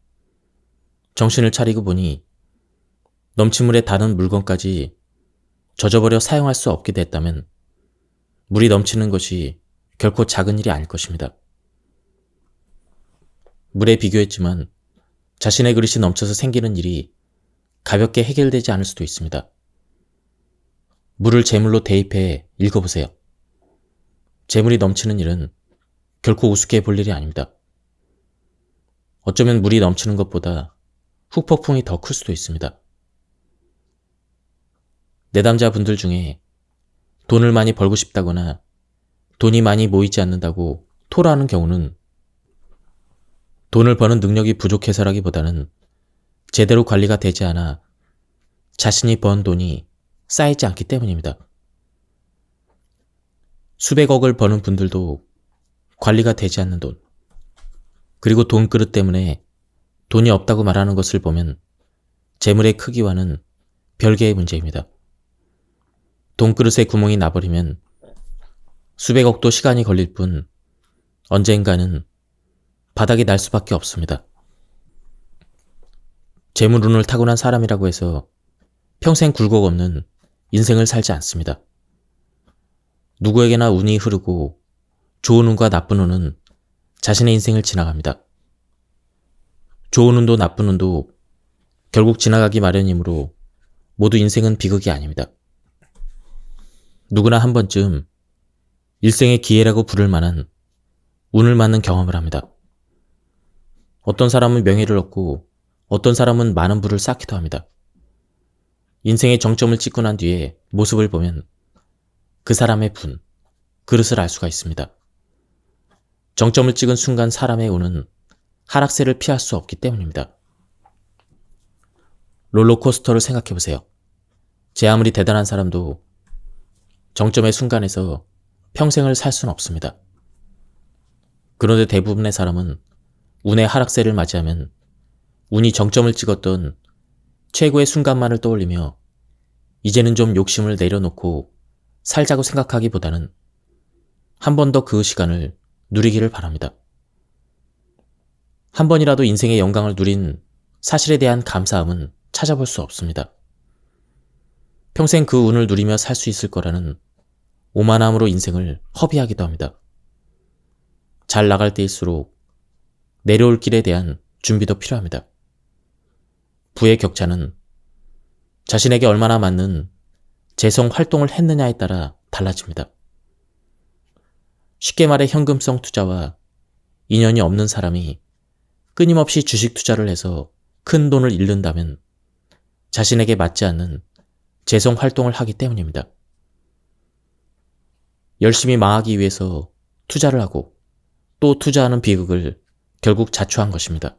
정신을 차리고 보니 넘친 물에 다른 물건까지 젖어버려 사용할 수 없게 됐다면 물이 넘치는 것이 결코 작은 일이 아닐 것입니다. 물에 비교했지만 자신의 그릇이 넘쳐서 생기는 일이 가볍게 해결되지 않을 수도 있습니다. 물을 재물로 대입해 읽어보세요. 재물이 넘치는 일은 결코 우습게 볼 일이 아닙니다. 어쩌면 물이 넘치는 것보다 후폭풍이 더 클 수도 있습니다. 내담자분들 중에 돈을 많이 벌고 싶다거나 돈이 많이 모이지 않는다고 토로하는 경우는 돈을 버는 능력이 부족해서라기보다는 제대로 관리가 되지 않아 자신이 번 돈이 쌓이지 않기 때문입니다. 수백억을 버는 분들도 관리가 되지 않는 돈, 그리고 돈그릇 때문에 돈이 없다고 말하는 것을 보면 재물의 크기와는 별개의 문제입니다. 돈그릇에 구멍이 나버리면 수백억도 시간이 걸릴 뿐 언젠가는 바닥이 날 수밖에 없습니다. 재물운을 타고난 사람이라고 해서 평생 굴곡 없는 인생을 살지 않습니다. 누구에게나 운이 흐르고 좋은 운과 나쁜 운은 자신의 인생을 지나갑니다. 좋은 운도 나쁜 운도 결국 지나가기 마련이므로 모두 인생은 비극이 아닙니다. 누구나 한 번쯤 일생의 기회라고 부를 만한 운을 맞는 경험을 합니다. 어떤 사람은 명예를 얻고 어떤 사람은 많은 부를 쌓기도 합니다. 인생의 정점을 찍고 난 뒤에 모습을 보면 그 사람의 분, 그릇을 알 수가 있습니다. 정점을 찍은 순간 사람의 운은 하락세를 피할 수 없기 때문입니다. 롤러코스터를 생각해보세요. 제 아무리 대단한 사람도 정점의 순간에서 평생을 살 수는 없습니다. 그런데 대부분의 사람은 운의 하락세를 맞이하면 운이 정점을 찍었던 최고의 순간만을 떠올리며 이제는 좀 욕심을 내려놓고 살자고 생각하기보다는 한 번 더 그 시간을 누리기를 바랍니다. 한 번이라도 인생의 영광을 누린 사실에 대한 감사함은 찾아볼 수 없습니다. 평생 그 운을 누리며 살 수 있을 거라는 오만함으로 인생을 허비하기도 합니다. 잘 나갈 때일수록 내려올 길에 대한 준비도 필요합니다. 부의 격차는 자신에게 얼마나 맞는 재성 활동을 했느냐에 따라 달라집니다. 쉽게 말해 현금성 투자와 인연이 없는 사람이 끊임없이 주식 투자를 해서 큰 돈을 잃는다면 자신에게 맞지 않는 재성 활동을 하기 때문입니다. 열심히 망하기 위해서 투자를 하고 또 투자하는 비극을 결국 자초한 것입니다.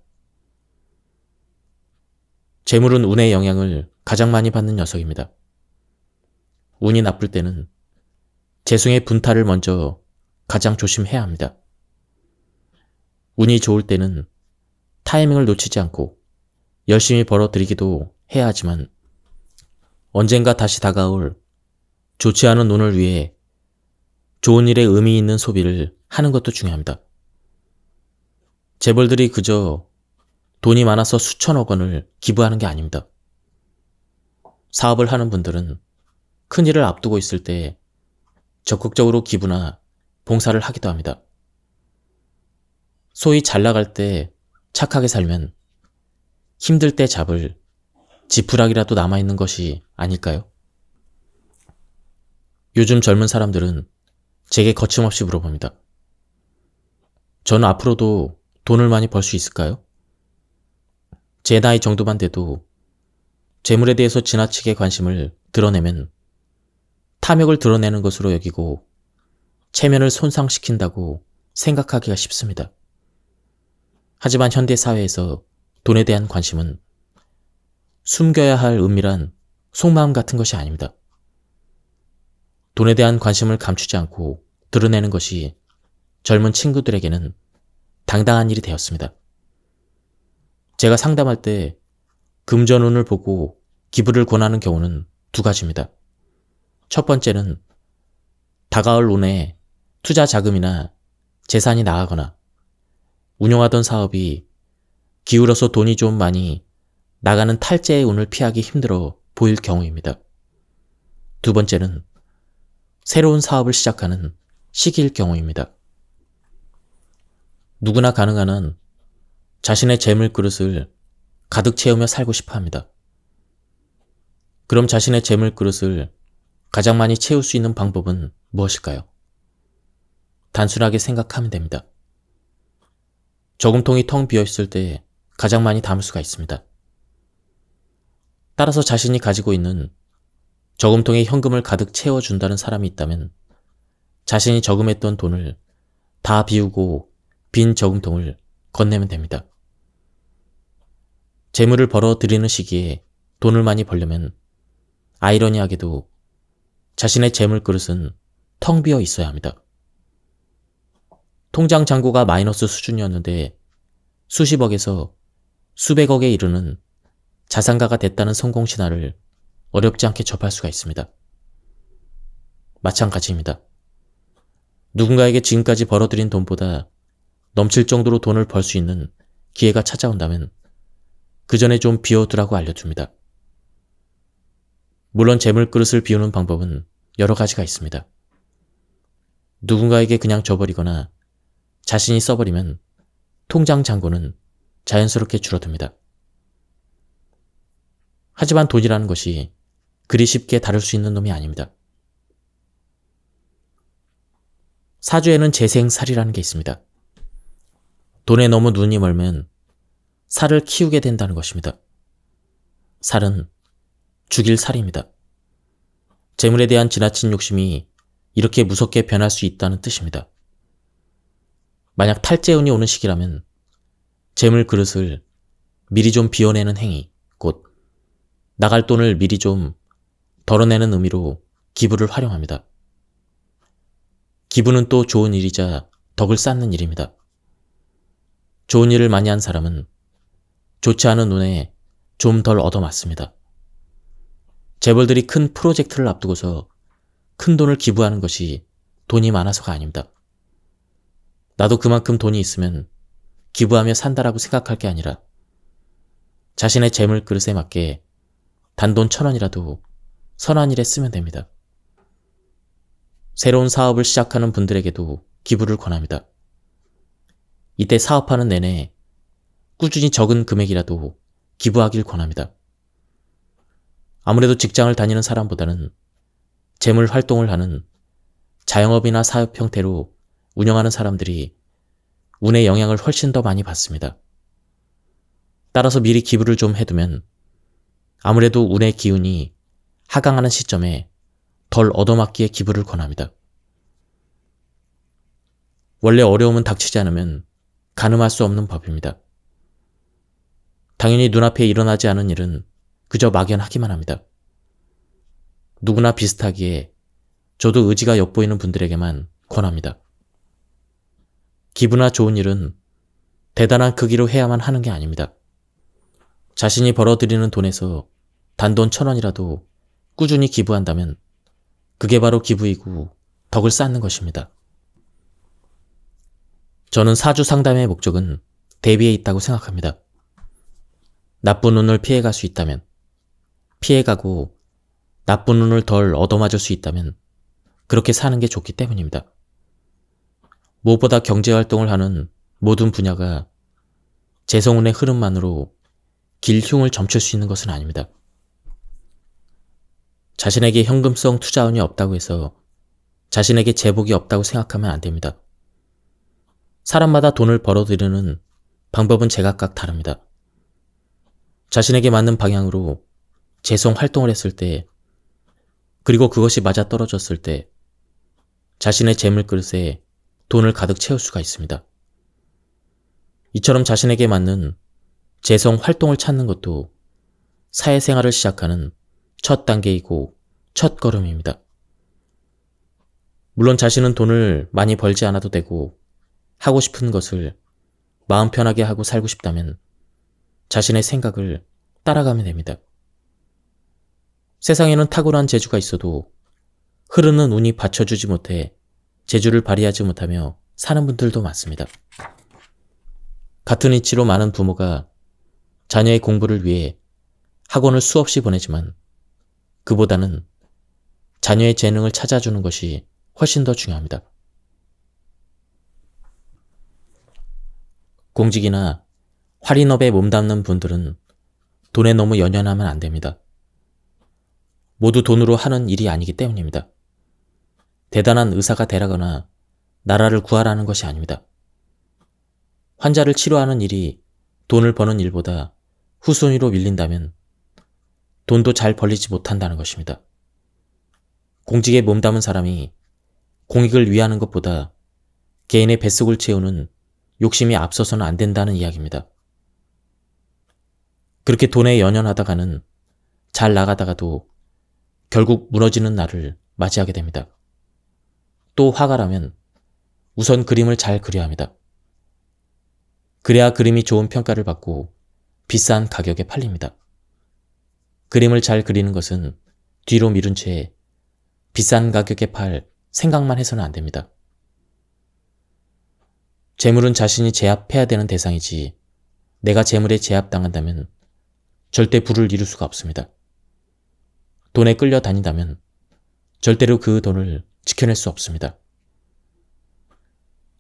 재물은 운의 영향을 가장 많이 받는 녀석입니다. 운이 나쁠 때는 재성의 분탈을 먼저 가장 조심해야 합니다. 운이 좋을 때는 타이밍을 놓치지 않고 열심히 벌어들이기도 해야 하지만 언젠가 다시 다가올 좋지 않은 운을 위해 좋은 일에 의미 있는 소비를 하는 것도 중요합니다. 재벌들이 그저 돈이 많아서 수천억 원을 기부하는 게 아닙니다. 사업을 하는 분들은 큰일을 앞두고 있을 때 적극적으로 기부나 봉사를 하기도 합니다. 소위 잘 나갈 때 착하게 살면 힘들 때 잡을 지푸라기라도 남아있는 것이 아닐까요? 요즘 젊은 사람들은 제게 거침없이 물어봅니다. 저는 앞으로도 돈을 많이 벌 수 있을까요? 제 나이 정도만 돼도 재물에 대해서 지나치게 관심을 드러내면 탐욕을 드러내는 것으로 여기고 체면을 손상시킨다고 생각하기가 쉽습니다. 하지만 현대 사회에서 돈에 대한 관심은 숨겨야 할 은밀한 속마음 같은 것이 아닙니다. 돈에 대한 관심을 감추지 않고 드러내는 것이 젊은 친구들에게는 당당한 일이 되었습니다. 제가 상담할 때 금전운을 보고 기부를 권하는 경우는 두 가지입니다. 첫 번째는 다가올 운에 투자 자금이나 재산이 나가거나 운영하던 사업이 기울어서 돈이 좀 많이 나가는 탈재의 운을 피하기 힘들어 보일 경우입니다. 두 번째는 새로운 사업을 시작하는 시기일 경우입니다. 누구나 가능한 한 자신의 재물 그릇을 가득 채우며 살고 싶어 합니다. 그럼 자신의 재물 그릇을 가장 많이 채울 수 있는 방법은 무엇일까요? 단순하게 생각하면 됩니다. 저금통이 텅 비어 있을 때 가장 많이 담을 수가 있습니다. 따라서 자신이 가지고 있는 저금통에 현금을 가득 채워준다는 사람이 있다면 자신이 저금했던 돈을 다 비우고 빈 저금통을 건네면 됩니다. 재물을 벌어들이는 시기에 돈을 많이 벌려면 아이러니하게도 자신의 재물 그릇은 텅 비어 있어야 합니다. 통장 잔고가 마이너스 수준이었는데 수십억에서 수백억에 이르는 자산가가 됐다는 성공 신화를 어렵지 않게 접할 수가 있습니다. 마찬가지입니다. 누군가에게 지금까지 벌어들인 돈보다 넘칠 정도로 돈을 벌 수 있는 기회가 찾아온다면 그 전에 좀 비워두라고 알려줍니다. 물론 재물 그릇을 비우는 방법은 여러 가지가 있습니다. 누군가에게 그냥 줘버리거나 자신이 써버리면 통장 잔고는 자연스럽게 줄어듭니다. 하지만 돈이라는 것이 그리 쉽게 다룰 수 있는 놈이 아닙니다. 사주에는 재생살이라는 게 있습니다. 돈에 너무 눈이 멀면 살을 키우게 된다는 것입니다. 살은 죽일 살입니다. 재물에 대한 지나친 욕심이 이렇게 무섭게 변할 수 있다는 뜻입니다. 만약 탈재운이 오는 시기라면 재물 그릇을 미리 좀 비워내는 행위, 곧 나갈 돈을 미리 좀 덜어내는 의미로 기부를 활용합니다. 기부는 또 좋은 일이자 덕을 쌓는 일입니다. 좋은 일을 많이 한 사람은 좋지 않은 운에 좀 덜 얻어맞습니다. 재벌들이 큰 프로젝트를 앞두고서 큰 돈을 기부하는 것이 돈이 많아서가 아닙니다. 나도 그만큼 돈이 있으면 기부하며 산다라고 생각할 게 아니라 자신의 재물 그릇에 맞게 단돈 1,000원이라도 선한 일에 쓰면 됩니다. 새로운 사업을 시작하는 분들에게도 기부를 권합니다. 이때 사업하는 내내 꾸준히 적은 금액이라도 기부하길 권합니다. 아무래도 직장을 다니는 사람보다는 재물 활동을 하는 자영업이나 사업 형태로 운영하는 사람들이 운의 영향을 훨씬 더 많이 받습니다. 따라서 미리 기부를 좀 해두면 아무래도 운의 기운이 하강하는 시점에 덜 얻어맞기에 기부를 권합니다. 원래 어려움은 닥치지 않으면 가늠할 수 없는 법입니다. 당연히 눈앞에 일어나지 않은 일은 그저 막연하기만 합니다. 누구나 비슷하기에 저도 의지가 엿보이는 분들에게만 권합니다. 기부나 좋은 일은 대단한 크기로 해야만 하는 게 아닙니다. 자신이 벌어들이는 돈에서 단돈 1,000원이라도 꾸준히 기부한다면 그게 바로 기부이고 덕을 쌓는 것입니다. 저는 사주 상담의 목적은 대비에 있다고 생각합니다. 나쁜 운을 피해갈 수 있다면, 피해가고 나쁜 운을 덜 얻어맞을 수 있다면 그렇게 사는 게 좋기 때문입니다. 무엇보다 경제활동을 하는 모든 분야가 재성운의 흐름만으로 길 흉을 점칠 수 있는 것은 아닙니다. 자신에게 현금성 투자운이 없다고 해서 자신에게 재복이 없다고 생각하면 안 됩니다. 사람마다 돈을 벌어들이는 방법은 제각각 다릅니다. 자신에게 맞는 방향으로 재성 활동을 했을 때, 그리고 그것이 맞아떨어졌을 때 자신의 재물 그릇에 돈을 가득 채울 수가 있습니다. 이처럼 자신에게 맞는 재성 활동을 찾는 것도 사회생활을 시작하는 첫 단계이고 첫 걸음입니다. 물론 자신은 돈을 많이 벌지 않아도 되고 하고 싶은 것을 마음 편하게 하고 살고 싶다면 자신의 생각을 따라가면 됩니다. 세상에는 탁월한 재주가 있어도 흐르는 운이 받쳐주지 못해 재주를 발휘하지 못하며 사는 분들도 많습니다. 같은 이치로 많은 부모가 자녀의 공부를 위해 학원을 수없이 보내지만 그보다는 자녀의 재능을 찾아주는 것이 훨씬 더 중요합니다. 공직이나 할인업에 몸담는 분들은 돈에 너무 연연하면 안 됩니다. 모두 돈으로 하는 일이 아니기 때문입니다. 대단한 의사가 되라거나 나라를 구하라는 것이 아닙니다. 환자를 치료하는 일이 돈을 버는 일보다 후순위로 밀린다면 돈도 잘 벌리지 못한다는 것입니다. 공직에 몸담은 사람이 공익을 위하는 것보다 개인의 뱃속을 채우는 욕심이 앞서서는 안 된다는 이야기입니다. 그렇게 돈에 연연하다가는 잘 나가다가도 결국 무너지는 날을 맞이하게 됩니다. 또 화가 나면 우선 그림을 잘 그려야 합니다. 그래야 그림이 좋은 평가를 받고 비싼 가격에 팔립니다. 그림을 잘 그리는 것은 뒤로 미룬 채 비싼 가격에 팔 생각만 해서는 안 됩니다. 재물은 자신이 제압해야 되는 대상이지 내가 재물에 제압당한다면 절대 부를 이룰 수가 없습니다. 돈에 끌려다닌다면 절대로 그 돈을 지켜낼 수 없습니다.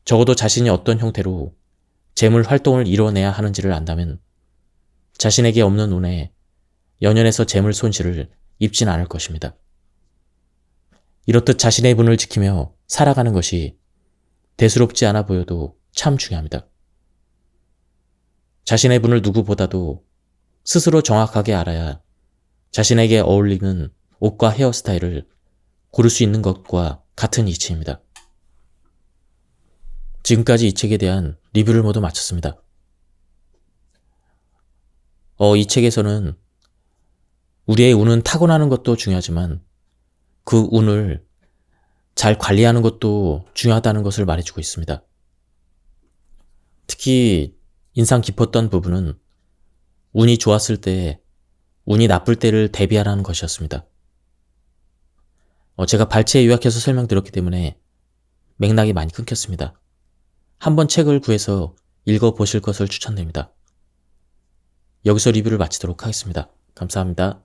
적어도 자신이 어떤 형태로 재물 활동을 이뤄내야 하는지를 안다면 자신에게 없는 운에 연연해서 재물 손실을 입진 않을 것입니다. 이렇듯 자신의 분을 지키며 살아가는 것이 대수롭지 않아 보여도 참 중요합니다. 자신의 분을 누구보다도 스스로 정확하게 알아야 자신에게 어울리는 옷과 헤어스타일을 고를 수 있는 것과 같은 이치입니다. 지금까지 이 책에 대한 리뷰를 모두 마쳤습니다. 이 책에서는 우리의 운은 타고나는 것도 중요하지만 그 운을 잘 관리하는 것도 중요하다는 것을 말해주고 있습니다. 특히 인상 깊었던 부분은 운이 좋았을 때, 운이 나쁠 때를 대비하라는 것이었습니다. 제가 발췌에 요약해서 설명드렸기 때문에 맥락이 많이 끊겼습니다. 한번 책을 구해서 읽어보실 것을 추천드립니다. 여기서 리뷰를 마치도록 하겠습니다. 감사합니다.